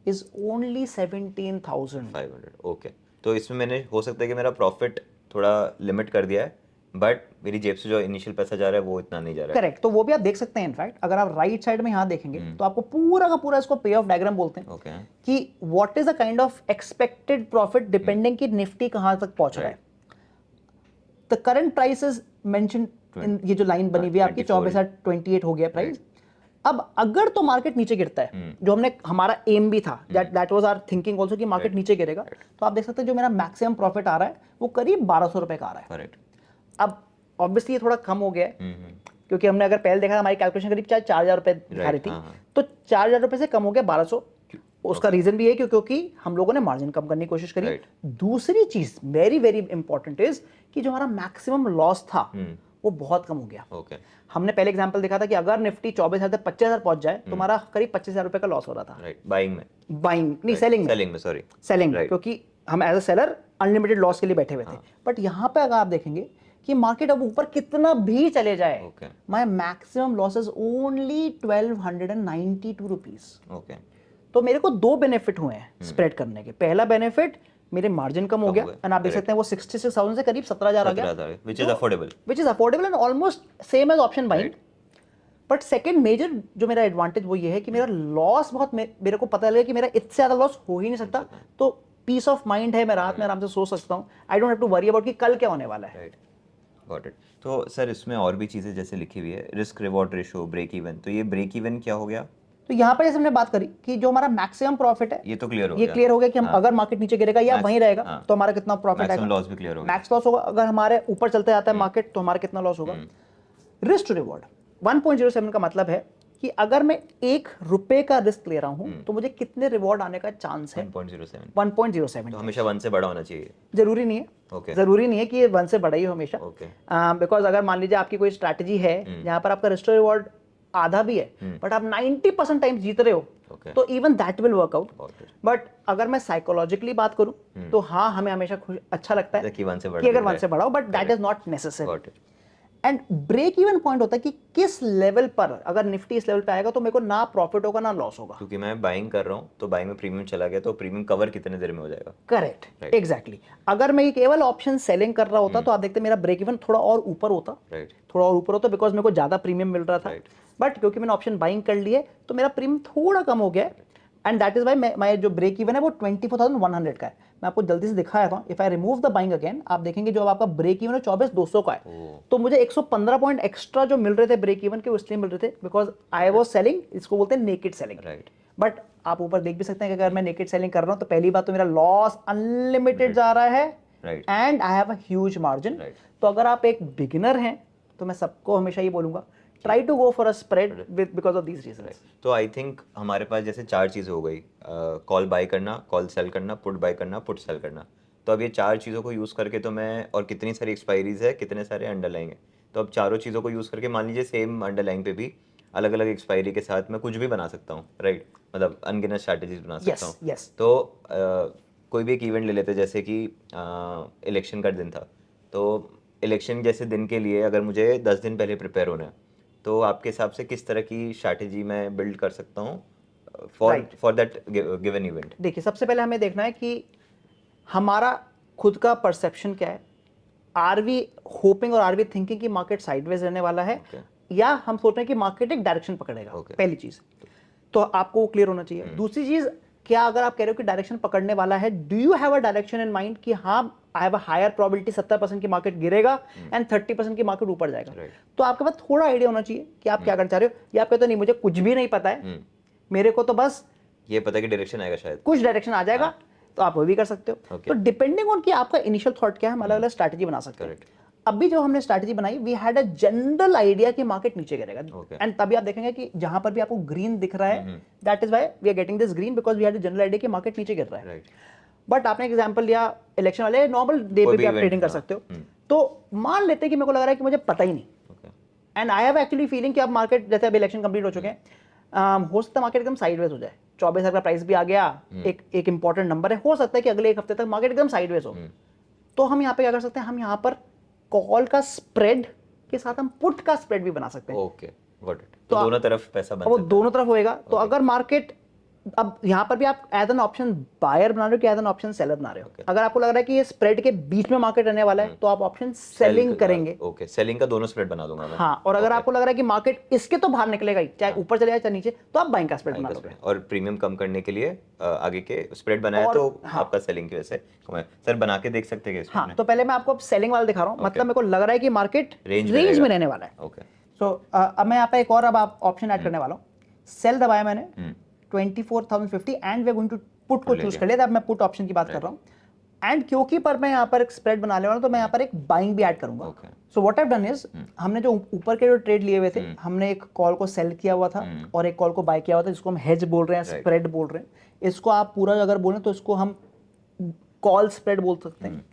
S1: is only 17,000।
S2: 500 okay. तो इसमें मैंने हो सकता है कि मेरा प्रॉफिट थोड़ा लिमिट कर दिया है, बट मेरी जेब से जो इनिशियल पैसा जा रहा है वो इतना नहीं जा रहा है।
S1: करेक्ट, तो वो भी आप देख सकते हैं। इनफैक्ट अगर आप राइट साइड में यहाँ देखेंगे तो आपको पूरा का पूरा इसको पे ऑफ डायग्राम बोलते हैं
S2: ओके
S1: कि what is the kind of expected profit depending कि निफ्टी कहां तक पहुंच रहा है। The current price is mention in, ये जो लाइन बनी हुई है आपकी 24,28 हो गया प्राइस। अब अगर तो मार्केट नीचे गिरता है, जो हमने हमारा एम भी था, that was our thinking also कि मार्केट नीचे गिरेगा, तो आप देख सकते हैं जो मेरा मैक्सिमम प्रॉफिट आ रहा है वो करीब 1,200 रुपए का आ रहा है।
S2: करेक्ट।
S1: अब ऑब्वियसली ये थोड़ा कम हो गया है, क्योंकि हमने अगर पहले देखा हमारी कैलकुलेशन करीब 4,000 रुपए दिखा रही थी, तो 4,000 रुपए से कम हो गया 1,200। उसका रीजन भी है क्योंकि हम लोगों ने मार्जिन कम करने की कोशिश करी। दूसरी चीज वेरी वेरी इंपॉर्टेंट इज कि जो हमारा मैक्सिमम लॉस था वो बहुत कम हो गया।
S2: ओके
S1: हमने पहले एग्जांपल देखा था कि अगर निफ्टी 24,000 से 25,000 पहुंच जाए तो हमारा करीब 25,000 रुपए का लॉस हो रहा था।
S2: राइट, बाइंग में,
S1: बाइंग नहीं, सेलिंग
S2: में सॉरी,
S1: सेलिंग
S2: Right.
S1: क्योंकि हम as a seller unlimited loss के लिए बैठे हुए थे। बट यहाँ पे अगर आप देखेंगे कि मार्केट अब ऊपर कितना भी चले जाए,
S2: okay
S1: my maximum loss is only 1,292 rupees.
S2: Okay
S1: तो मेरे को दो बेनिफिट हुए हैं स्प्रेड करने के। पहला बेनिफिट मेरे मार्जिन कम हो गया,
S2: हुआ,
S1: एंड आप देख सकते हैं वो 66,000 से करीब 17,000 आ गया,
S2: which is affordable,
S1: which is affordable and almost same as option buying. But second major जो मेरा एडवांटेज वो ये है कि मेरा लॉस बहुत मेरे को पता लगा कि मेरा इससे ज्यादा लॉस हो ही नहीं सकता, तो पीस ऑफ माइंड है, मैं रात में आराम से सो सकता हूँ। I don't have to worry about कि कल क्या होने वाला है।
S2: Right, got it. तो सर इसमें और भी चीज़ें जैसे लिखी हुई है, risk reward ratio, break even, तो ये ब्रेक इवन क्या हो गया?
S1: तो यहाँ पर जैसे हमने बात करी कि जो हमारा मैक्सिमम प्रॉफिट है
S2: ये तो क्लियर हो
S1: ये
S2: गया,
S1: क्लियर हो गया कि हम अगर मार्केट नीचे गिरेगा या वहीं रहेगा तो हमारा कितना प्रॉफिट
S2: मैक्सिमम
S1: आएगा,
S2: लॉस भी क्लियर हो गया,
S1: मैक्स लॉस होगा। अगर हमारे ऊपर चलते जाता है मार्केट तो हमारा कितना लॉस होगा। रिस्क टू रिवॉर्ड 1.07 का मतलब है कि अगर मैं ₹1 का रिस्क ले रहा हूं तो मुझे कितने रिवॉर्ड आने का चांस है?
S2: 1.07।
S1: 1.07।
S2: तो हमेशा 1 से बड़ा होना चाहिए?
S1: जरूरी नहीं है,
S2: ओके
S1: जरूरी नहीं है कि ये 1 से बड़ा ही हो हमेशा।
S2: ओके
S1: बिकॉज अगर मान लीजिए आपकी कोई स्ट्रैटेजी है जहां पर आपका रिस्क टू रिवॉर्ड आधा भी है बट आप 90% टाइम जीत रहे हो,
S2: ओके
S1: तो even that will work out.
S2: Got it.
S1: But अगर मैं साइकोलॉजिकली बात करूं तो हाँ, हमें हमेशा अच्छा लगता है
S2: कि 1 से बड़ा
S1: कि अगर 1 से बढ़ाओ, but that is not necessary.
S2: Got it.
S1: And break even point होता है कि किस लेवल पर अगर निफ्टी इस लेवल पे आएगा तो मेरे को ना प्रॉफिट होगा ना लॉस होगा।
S2: क्योंकि मैं बाइंग कर रहा हूँ तो बाइंग में प्रीमियम चला गया, तो प्रीमियम कवर कितने देर में हो जाएगा?
S1: Correct,
S2: Right.
S1: एग्जैक्टली। अगर मैं ये केवल ऑप्शन सेलिंग कर रहा होता तो आप देखते मेरा ब्रेक इवन थोड़ा और ऊपर होता,
S2: राइट
S1: थोड़ा और ऊपर होता, बिकॉज मेरे को ज्यादा प्रीमियम मिल रहा था।
S2: Right.
S1: बट क्योंकि मैंने ऑप्शन बाइंग कर लिए तो मेरा प्रीमियम थोड़ा कम हो गया, एंड दैट इज वाई मैं जो ब्रेक इवन है वो 24,100 का है। मैं आपको जल्दी से दिखाया था, if I remove the buying again आप देखेंगे जो अब आपका ब्रेक इवन है 24,200 का है। तो मुझे 115 पॉइंट एक्स्ट्रा जो मिल रहे थे ब्रेक इवन के, इसलिए मिल रहे थे बिकॉज आई वाज सेलिंग, इसको बोलते हैं नेकेड सेलिंग।
S2: राइट।
S1: बट आप ऊपर देख भी सकते हैं कि अगर मैं नेकेड सेलिंग कर रहा हूं तो पहली बात तो मेरा लॉस अनलिमिटेड जा रहा है,
S2: right
S1: and I have a huge margin.
S2: Right.
S1: तो अगर आप एक बिगिनर हैं तो मैं सबको हमेशा ये बोलूंगा try to go for a spread with because of these reasons.
S2: तो आई थिंक हमारे पास जैसे 4 चीज़ें हो गई, कॉल बाय करना, कॉल सेल करना, पुट बाय करना, पुट सेल करना। तो अब ये 4 चीज़ों को यूज़ करके तो मैं, और कितनी सारी एक्सपायरीज है, कितने सारे अंडरलाइंग है, तो अब चारों चीज़ों को यूज़ करके मान लीजिए सेम अंडरलाइंग पे भी अलग अलग एक्सपायरी के साथ मैं कुछ भी बना सकता हूँ, राइट? मतलब अनगिनत स्ट्रैटेजीज बना सकता हूँ।
S1: yes.
S2: तो कोई भी एक इवेंट ले लेते, जैसे कि इलेक्शन का दिन था, तो इलेक्शन जैसे दिन के लिए अगर मुझे 10 दिन पहले प्रिपेयर होना है, तो आपके हिसाब से किस तरह की स्ट्रैटेजी मैं बिल्ड कर सकता हूँ फॉर दैट गिवन इवेंट?
S1: देखिए, सबसे पहले हमें देखना है कि हमारा खुद का परसेप्शन क्या है। आर वी होपिंग और आर वी थिंकिंग कि मार्केट साइडवेज रहने वाला है, या हम सोच रहे हैं कि मार्केट एक डायरेक्शन पकड़ेगा। पहली चीज तो आपको वो क्लियर होना चाहिए। दूसरी चीज, क्या अगर आप कह रहे हो कि डायरेक्शन पकड़ने वाला है, do you have a direction in mind कि हाँ I have a higher probability 70% की मार्केट गिरेगा एंड 30% की मार्केट ऊपर जाएगा। तो आपके पास थोड़ा आइडिया होना चाहिए कि आप क्या करना चाह रहे हो। या आप कहते हो नहीं मुझे कुछ भी नहीं पता है, मेरे को तो बस
S2: ये पता है कि डायरेक्शन आएगा, शायद
S1: कुछ डायरेक्शन आ जाएगा, तो आप वो भी कर सकते हो। तो डिपेंडिंग ऑन कि आपका इनिशियल थॉट क्या है, हम अलग अलग स्ट्रैटेजी बना सकते हैं। अभी जो हमने स्ट्रैटेजी बनाई, we had a general idea कि मार्केट नीचे गिरेगा, एंड तभी आप देखेंगे कि जहां पर भी आपको ग्रीन दिख रहा है, that is why we are getting this green, because we had a general idea कि मार्केट नीचे गिर रहा है। बट आपने एग्जांपल लिया इलेक्शन वाले, नॉर्मल डे पे भी आप ट्रेडिंग कर सकते हो। तो मान लेते हैं कि मेरे को लग रहा है कि मुझे पता ही नहीं, and I have actually feeling कि अब मार्केट, जैसे अब इलेक्शन कंप्लीट हो चुके हैं, हो सकता है मार्केट एकदम साइडवेज हो जाए, 24,000 का प्राइस भी आ गया, एक इंपॉर्टेंट नंबर है, हो सकता है कि अगले एक हफ्ते तक मार्केट एकदम साइडवेज हो। तो हम यहाँ पे क्या कर सकते हैं, हम यहाँ पर कॉल का स्प्रेड के साथ हम पुट का स्प्रेड भी बना सकते हैं।
S2: Okay, got it. तो दोनों तरफ पैसा बन
S1: वो
S2: सकता है,
S1: दोनों तरफ होएगा। तो अगर मार्केट, अब यहाँ पर भी आप एज एन ऑप्शन बायर बना रहे हो कि एज एन ऑप्शन सेलर बना रहे हो, अगर आपको लग रहा है कि ये स्प्रेड के बीच में मार्केट रहने वाला है, तो आप ऑप्शन सेलिंग करेंगे।
S2: ओके, सेलिंग का दोनों स्प्रेड बना दूंगा मैं।
S1: हाँ, और अगर आपको लग रहा है कि मार्केट इसके तो बाहर निकलेगा ही, चाहे ऊपर चले जाए चाहे नीचे, तो आप बाइंग का स्प्रेड बना लोगे।
S2: और प्रीमियम कम करने के लिए आगे के स्प्रेड बनाया, तो आपका सेलिंग की वजह से कमाया। सर बना के देख सकते हैं?
S1: हाँ, तो पहले मैं आपको अब सेलिंग वाला दिखा रहा हूँ। मतलब मेरे को लग रहा है कि मार्केट रेंज में रहने वाला है।
S2: ओके,
S1: सो अब मैं यहाँ पे एक और अब आप ऑप्शन ऐड करने वाला हूँ। सेल दबाया मैंने 24,050 and we are going to put को चूज कर लिया था। अब मैं पुट ऑप्शन की बात कर रहा हूँ, एंड क्योंकि पर मैं यहाँ पर एक स्प्रेड बनाने वाला हूँ, तो मैं यहाँ पर एक बाइंग भी ऐड करूंगा। So what I have done is, हमने जो ऊपर के जो ट्रेड लिए हुए थे, हमने एक कॉल को सेल किया हुआ था और एक कॉल को बाय किया हुआ था, जिसको हम हेज बोल रहे हैं, स्प्रेड बोल रहे हैं। इसको आप पूरा अगर बोलें तो इसको हम कॉल स्प्रेड बोल सकते हैं।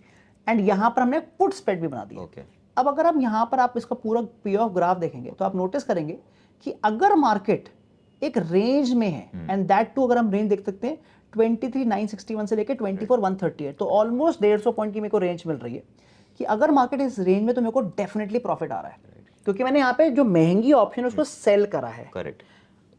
S1: एंड यहाँ पर हमने पुट स्प्रेड भी बना दिया। अब अगर हम यहाँ पर आप इसका पूरा पे ऑफ ग्राफ देखेंगे, तो आप नोटिस करेंगे कि अगर मार्केट एक रेंज में है, एंड दैट टू अगर हम रेंज देख सकते हैं 23,961 से लेकर 24,138, तो ऑलमोस्ट 150 पॉइंट की मेरे को रेंज मिल रही है कि अगर मार्केट इस रेंज में, तो मेरे को डेफिनेटली प्रॉफिट आ रहा है, क्योंकि मैंने यहाँ पे जो महंगी ऑप्शन है उसको सेल करा है।
S2: करेक्ट।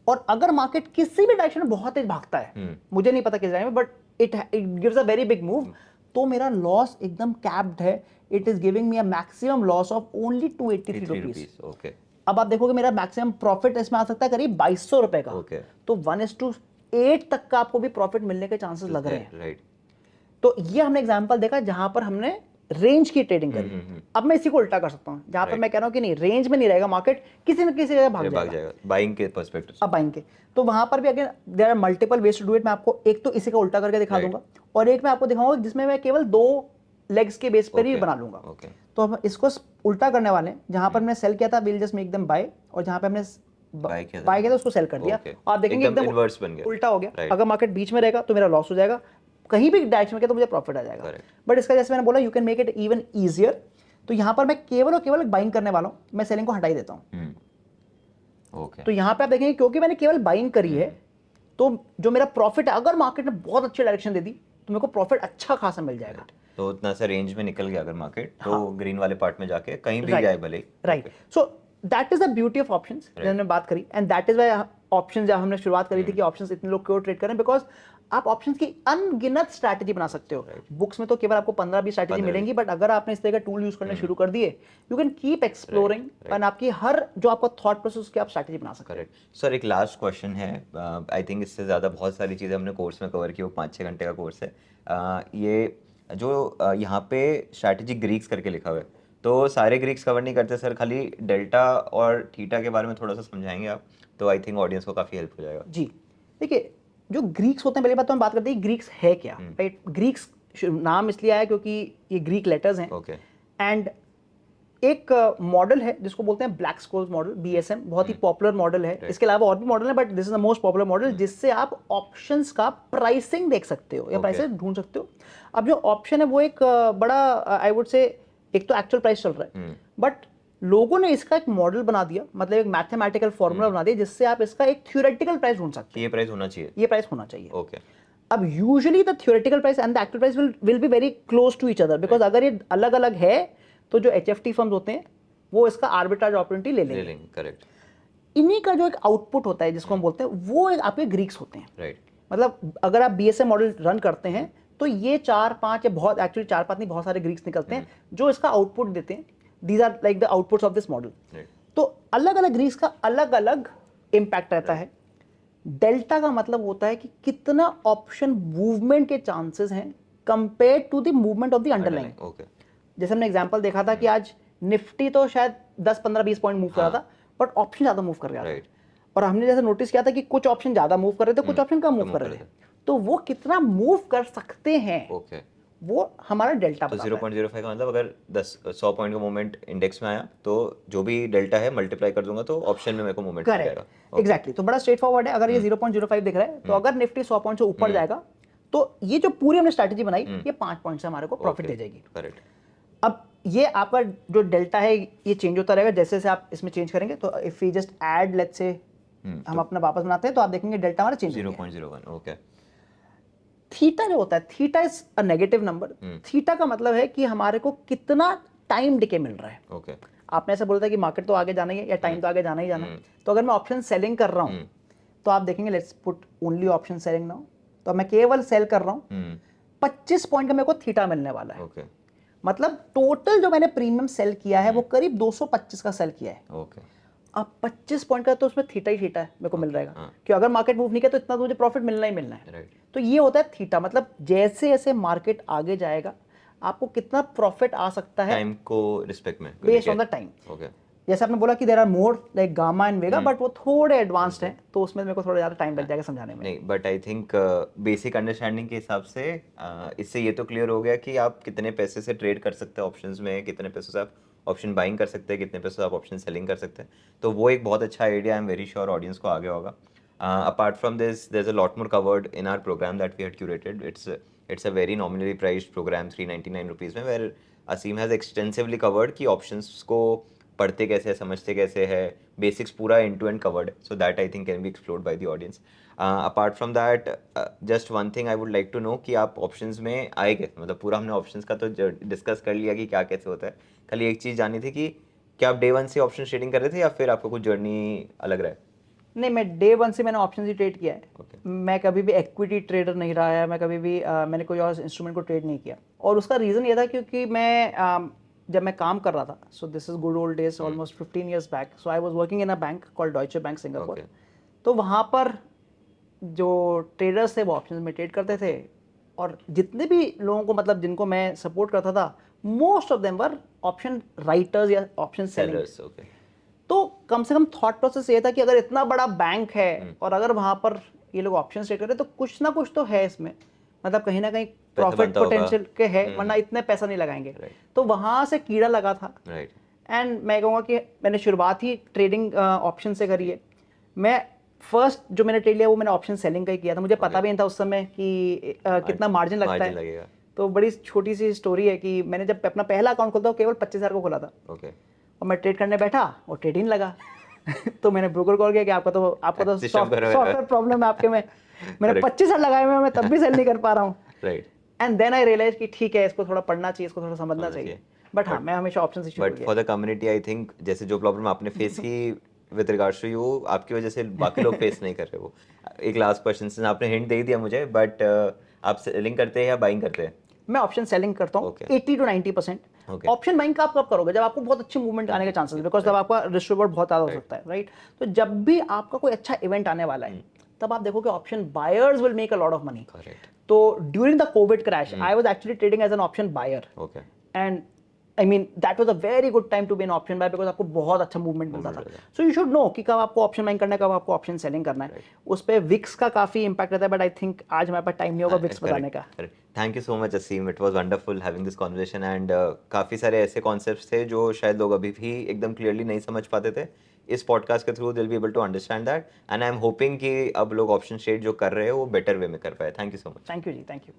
S1: और अगर मार्केट किसी भी डायरेक्शन में बहुत तेज भागता है, मुझे नहीं पता किस डायरेक्शन में, but it gives a very big move, तो मेरा लॉस एकदम कैप्ड है। It is giving me a maximum loss of only 283 rupees.
S2: Okay,
S1: अब आप देखोगे मेरा मैक्सिमम प्रॉफिट इसमें आ सकता है करीब 2,200 रुपए का। तो 1:8 तक का आपको भी प्रॉफिट मिलने के चांसेस लग रहे हैं।
S2: राइट।
S1: तो ये हमने एग्जांपल देखा जहां पर हमने रेंज की ट्रेडिंग करी। अब मैं इसी को उल्टा कर सकता हूं, जहां पर मैं कह रहा हूं कि नहीं, रेंज में नहीं रहेगा मार्केट, किसी न किसी जगह भाग जाएगा
S2: बाइंग के पर्सपेक्टिव।
S1: अब बाइंग के, तो वहां पर भी again there are multiple ways to do it. मैं आपको एक तो इसी का उल्टा करके दिखा दूंगा, और एक मैं आपको दिखाऊंगा जिसमें मैं केवल 2 लेग्स के बेस पर ही बना लूंगा। तो हम इसको उल्टा करने वाले हैं, जहां पर मैं सेल किया था will just make them by, और जहां पे हमने बाय किया था उसको सेल कर दिया। आप देखेंगे एकदम
S2: इनवर्स बन गया,
S1: उल्टा हो गया। अगर मार्केट बीच में रहेगा तो मेरा लॉस हो जाएगा, कहीं भी डायरेक्शन में तो मुझे प्रॉफिट आ जाएगा। बट इसका जैसे मैंने बोला, you can make it even easier. तो यहाँ पर मैं केवल और केवल बाइंग करने वाला हूँ, मैं सेलिंग को हटा ही देता हूँ। तो यहाँ पे आप देखेंगे क्योंकि मैंने केवल बाइंग करी है, तो जो मेरा प्रॉफिट है, अगर मार्केट ने बहुत अच्छी डायरेक्शन दे दी तो मेरे को प्रॉफिट अच्छा खासा मिल जाएगा।
S2: तो उतना सा रेंज में निकल गया अगर मार्केट, तो ग्रीन वाले पार्ट में जाके कहीं भी जाए भले।
S1: Right. So that is the beauty of options, मैंने बात करी, and that is why options, जब हमने शुरुआत करी थी कि ऑप्शंस इतने लोग क्यों ट्रेड करें, बिकॉज आप ऑप्शंस की अनगिनत स्ट्रैटेजी बना सकते हो। बुक्स में तो केवल आपको 15-20 स्ट्रैटेजी मिलेंगी, बट अगर आपने इस तरह का टूल यूज करना शुरू कर दिए, you can keep exploring, and आपकी हर जो आपका थॉट प्रोसेस की आप स्ट्रैटेजी बना सकते हो।
S2: सर एक लास्ट क्वेश्चन है, आई थिंक इससे ज़्यादा बहुत सारी चीज़ें हमने कोर्स में कवर की, वो 5-6 घंटे का कोर्स है। ये जो यहाँ पे स्ट्रैटेजी ग्रीक्स करके लिखा हुआ है, तो सारे ग्रीक्स कवर नहीं करते सर, खाली डेल्टा और थीटा के बारे में थोड़ा सा समझाएंगे आप, तो आई थिंक ऑडियंस को काफ़ी हेल्प हो जाएगा।
S1: जी देखिए, जो ग्रीक्स होते हैं, पहली बात तो हम बात करते हैं ग्रीक्स है क्या, राइट। ग्रीक्स नाम इसलिए आया क्योंकि ये ग्रीक लेटर्स हैं, एंड एक मॉडल है जिसको बोलते हैं ब्लैक स्कोर्स मॉडल, BSM, बहुत ही पॉपुलर मॉडल है। इसके अलावा और भी मॉडल है, but this is the most popular model, जिससे आप ऑप्शंस का प्राइसिंग देख सकते हो या प्राइसेस ढूंढ सकते हो। अब जो ऑप्शन है वो एक बड़ा आई वुड से, एक तो एक्चुअल प्राइस चल रहा है, बट लोगों ने इसका एक मॉडल बना दिया, मतलब एक मैथमेटिकल फॉर्मूला बना दिया, जिससे आप इसका एक थ्योरेटिकल प्राइस ढूंढ सकते
S2: ये प्राइस होना चाहिए,
S1: हैं। ये प्राइस होना चाहिए।
S2: ओके।
S1: अब usually the theoretical price and the actual price will be very close to each other, because अगर ये अलग अलग है तो जो HFT फर्म्स होते हैं वो इसका आर्बिट्राज अपॉर्चुनिटी ले लेंगे।
S2: करेक्ट।
S1: इन्हीं का जो एक आउटपुट होता है जिसको हम बोलते हैं, वो आपके ग्रीक्स होते हैं।
S2: राइट।
S1: मतलब अगर आप BSM मॉडल रन करते हैं तो ये 4-5 या बहुत, एक्चुअली 4-5 नहीं, बहुत सारे ग्रीक्स निकलते हैं जो इसका आउटपुट देते हैं। These are like the outputs of this model. तो अलग अलग ग्रीक्स का अलग अलग इम्पैक्ट रहता है। डेल्टा का मतलब होता है कि कितना ऑप्शन मूवमेंट के चांसेस हैं compare to the movement of the underlying.
S2: Okay.
S1: जैसे हमने एग्जांपल देखा था कि आज निफ्टी तो शायद 10-15-20 पॉइंट मूव कर रहा था, बट ऑप्शन ज्यादा मूव कर रहा था। और हमने जैसे नोटिस किया था कि कुछ ऑप्शन ज्यादा मूव कर रहे थे, कुछ ऑप्शन कम मूव कर रहे थे। तो वो कितना मूव कर सकते हैं,
S2: ओके,
S1: वो हमारा डेल्टा
S2: तो
S1: बताता है।
S2: 0.05 का मतलब अगर 100 पॉइंट का मूवमेंट इंडेक्स में आया तो जो भी डेल्टा है मल्टीप्लाई कर दूंगा तो ऑप्शन में मेरे को मूवमेंट मिल जाएगा।
S1: Correct, exactly. तो बड़ा स्ट्रेट फॉरवर्ड है। अगर ये 0.05 दिख रहा है तो अगर निफ्टी 100 पॉइंट से ऊपर जाएगा तो ये जो पूरी हमने स्ट्रैटेजी बनाई, ये 5 पॉइंट से हमारे को प्रॉफिट दे जाएगी।
S2: करेक्ट।
S1: अब ये आपका जो डेल्टा है ये चेंज होता रहेगा जैसे जैसे आप इसमें चेंज करेंगे। तो if we just add, let's say हम अपना वापस बनाते हैं, तो आप देखेंगे डेल्टा हमारा चेंज हो गया।
S2: 0.01। ओके।
S1: थीटा जो होता है, theta is a negative number. Theta का मतलब है कि हमारे को कितना टाइम डिके मिल रहा है।
S2: ओके।
S1: आपने ऐसा बोला था कि मार्केट तो आगे जाना ही है या टाइम तो आगे जाना ही जाना है। तो अगर मैं ऑप्शन सेलिंग कर रहा हूं तो आप देखेंगे, let's put only option selling now, तो मैं केवल सेल कर रहा हूं, 25 पॉइंट का मेरे को थीटा मिलने वाला है।
S2: ओके।
S1: मतलब टोटल जो मैंने प्रीमियम सेल किया है वो करीब 225 का सेल किया है।
S2: ओके।
S1: अब 25 पॉइंट का तो उसमें थीटा ही थीटा है मेरे को मिल रहेगा, कि अगर मार्केट मूव नहीं किया तो इतना तो मुझे प्रॉफिट मिलना ही मिलना है।
S2: राइट।
S1: तो ये होता है थीटा। मतलब जैसे जैसे मार्केट आगे जाएगा आपको कितना प्रॉफिट आ सकता है
S2: टाइम को रिस्पेक्ट में
S1: based on the time.
S2: Okay.
S1: जैसे आपने बोला कि there are more like gamma and vega, but वो थोड़े एडवांस्ड हैं, तो उसमें मेरे को थोड़ा ज़्यादा टाइम लग जाएगा समझाने में।
S2: नहीं, but I think basic understanding के हिसाब से इससे ये तो क्लियर हो गया कि आप कितने पैसे से ट्रेड कर सकते हैं ऑप्शंस में, कितने पैसों से आप ऑप्शन बाइंग कर सकते हैं, कितने पैसों से आप ऑप्शन सेलिंग कर सकते हैं। तो वो एक बहुत अच्छा idea, I am very sure audience को आ गया होगा। Apart from this there is a lot more covered in our programme that we had curated. It's a very nominally priced programme 399 rupees में, where Aseem has extensively covered कि options को पढ़ते कैसे है, समझते कैसे है, बेसिक्स पूरा एंड टू एंड कवर्ड है। So that I think can be explored by the audience. Apart from that just one thing I would like to know कि आप ऑप्शंस में आए कैसे, मतलब पूरा हमने ऑप्शंस का तो डिस्कस कर लिया कि क्या कैसे होता है। खाली एक चीज़ जाननी थी कि क्या आप डे 1 से ऑप्शन ट्रेडिंग कर रहे थे या फिर आपका कुछ जर्नी अलग रहा है?
S1: नहीं, मैं डे 1 से मैंने ऑप्शन ही ट्रेड किया है।
S2: Okay.
S1: मैं कभी भी इक्विटी ट्रेडर नहीं रहा है, मैं कभी भी मैंने कोई और इंस्ट्रूमेंट को ट्रेड नहीं किया। और उसका रीज़न ये था क्योंकि मैं जब मैं काम कर रहा था, so this is good old days, almost 15 years back, so I was working in a bank called डॉइचे bank Singapore.
S2: Okay.
S1: तो वहाँ पर जो ट्रेडर्स थे वो ऑप्शन में ट्रेड करते थे, और जितने भी लोगों को, मतलब जिनको मैं सपोर्ट करता था, most of them were option writers या ऑप्शन सेलर्स।
S2: ओके।
S1: तो कम से कम थॉट प्रोसेस ये था कि अगर इतना बड़ा बैंक है और अगर वहां पर ये लोग ऑप्शन ट्रेड कर रहे हैं तो कुछ ना कुछ तो है इसमें, मतलब कहीं ना कहीं प्रॉफिट
S2: बनता होगा।
S1: पोटेंशियल के है, वरना इतने पैसा नहीं लगाएंगे।
S2: Right.
S1: तो वहां से कीड़ा लगा था।
S2: राइट।
S1: एंड मैं कहूँगा कि मैंने शुरुआत ही ट्रेडिंग ऑप्शन से करी है। मैं फर्स्ट जो मैंने ट्रेड लिया वो मैंने ऑप्शन सेलिंग का ही किया था। मुझे पता भी नहीं था उस समय कि कितना मार्जिन लगता है।
S2: लगेगा।
S1: तो बड़ी छोटी सी स्टोरी है कि मैंने जब अपना पहला अकाउंट खोला था केवल 25,000 को खोला था,
S2: ओके।
S1: और मैं ट्रेड करने बैठा और ट्रेड ही नहीं लगा। तो मैंने ब्रोकर कॉल किया कि आपका तो सॉफ्टवेयर प्रॉब्लम है आपके में। मैंने 25,000 लगाए हुए, मैं तब भी सेल नहीं कर पा रहा हूँ।
S2: Right.
S1: And then I realise कि ठीक है, इसको थोड़ा पढ़ना चाहिए, इसको थोड़ा समझना चाहिए। बट हाँ, मैं हमेशा ऑप्शन से शुरू
S2: but for the community I think जैसे जो प्रॉब्लम आपने फेस की विद रिगार्ड्स टू यू, आपकी वजह से बाकी लोग फेस नहीं कर रहे। वो एक लास्ट क्वेश्चन से आपने हिंट दे दिया मुझे, बट आप सेलिंग करते हैं या बाइंग करते हैं?
S1: मैं ऑप्शन सेलिंग करता हूँ 80 to 90%। ऑप्शन बाइंग का आप कब करोगे? जब आपको बहुत अच्छी मूवमेंट आने के चांसेस, बिकॉज तब आपका रिस्क रिवॉर्ड बहुत ज्यादा हो सकता है, राइट? तो जब भी आपका कोई अच्छा इवेंट आने वाला है तब आप देखोगे option buyers will make a lot of money.
S2: Correct.
S1: तो during the COVID crash I was actually trading as an option buyer,
S2: okay.
S1: And I mean that was a very good time to be in option buy, because आपको बहुत अच्छा movement मिलता था. So you should know कि कब आपको option buying करना है, कब आपको ऑप्शन सेलिंग करना है. उस पे विक्स का काफी इंपैक्ट रहता है, बट आई थिंक आज हमारे पास टाइम नहीं होगा विक्स बताने का.
S2: Thank you so much Aseem, it was wonderful having this conversation and काफ़ी सारे ऐसे कॉन्सेप्ट्स थे जो शायद लोग अभी भी एकदम क्लियरली नहीं समझ पाते थे. इस पॉडकास्ट के through they will be able to understand that and I am hoping कि अब लोग ऑप्शन ट्रेड जो कर रहे हैं वो बेटर वे में कर पाए. Thank you so much.
S1: Thank you ji, thank you.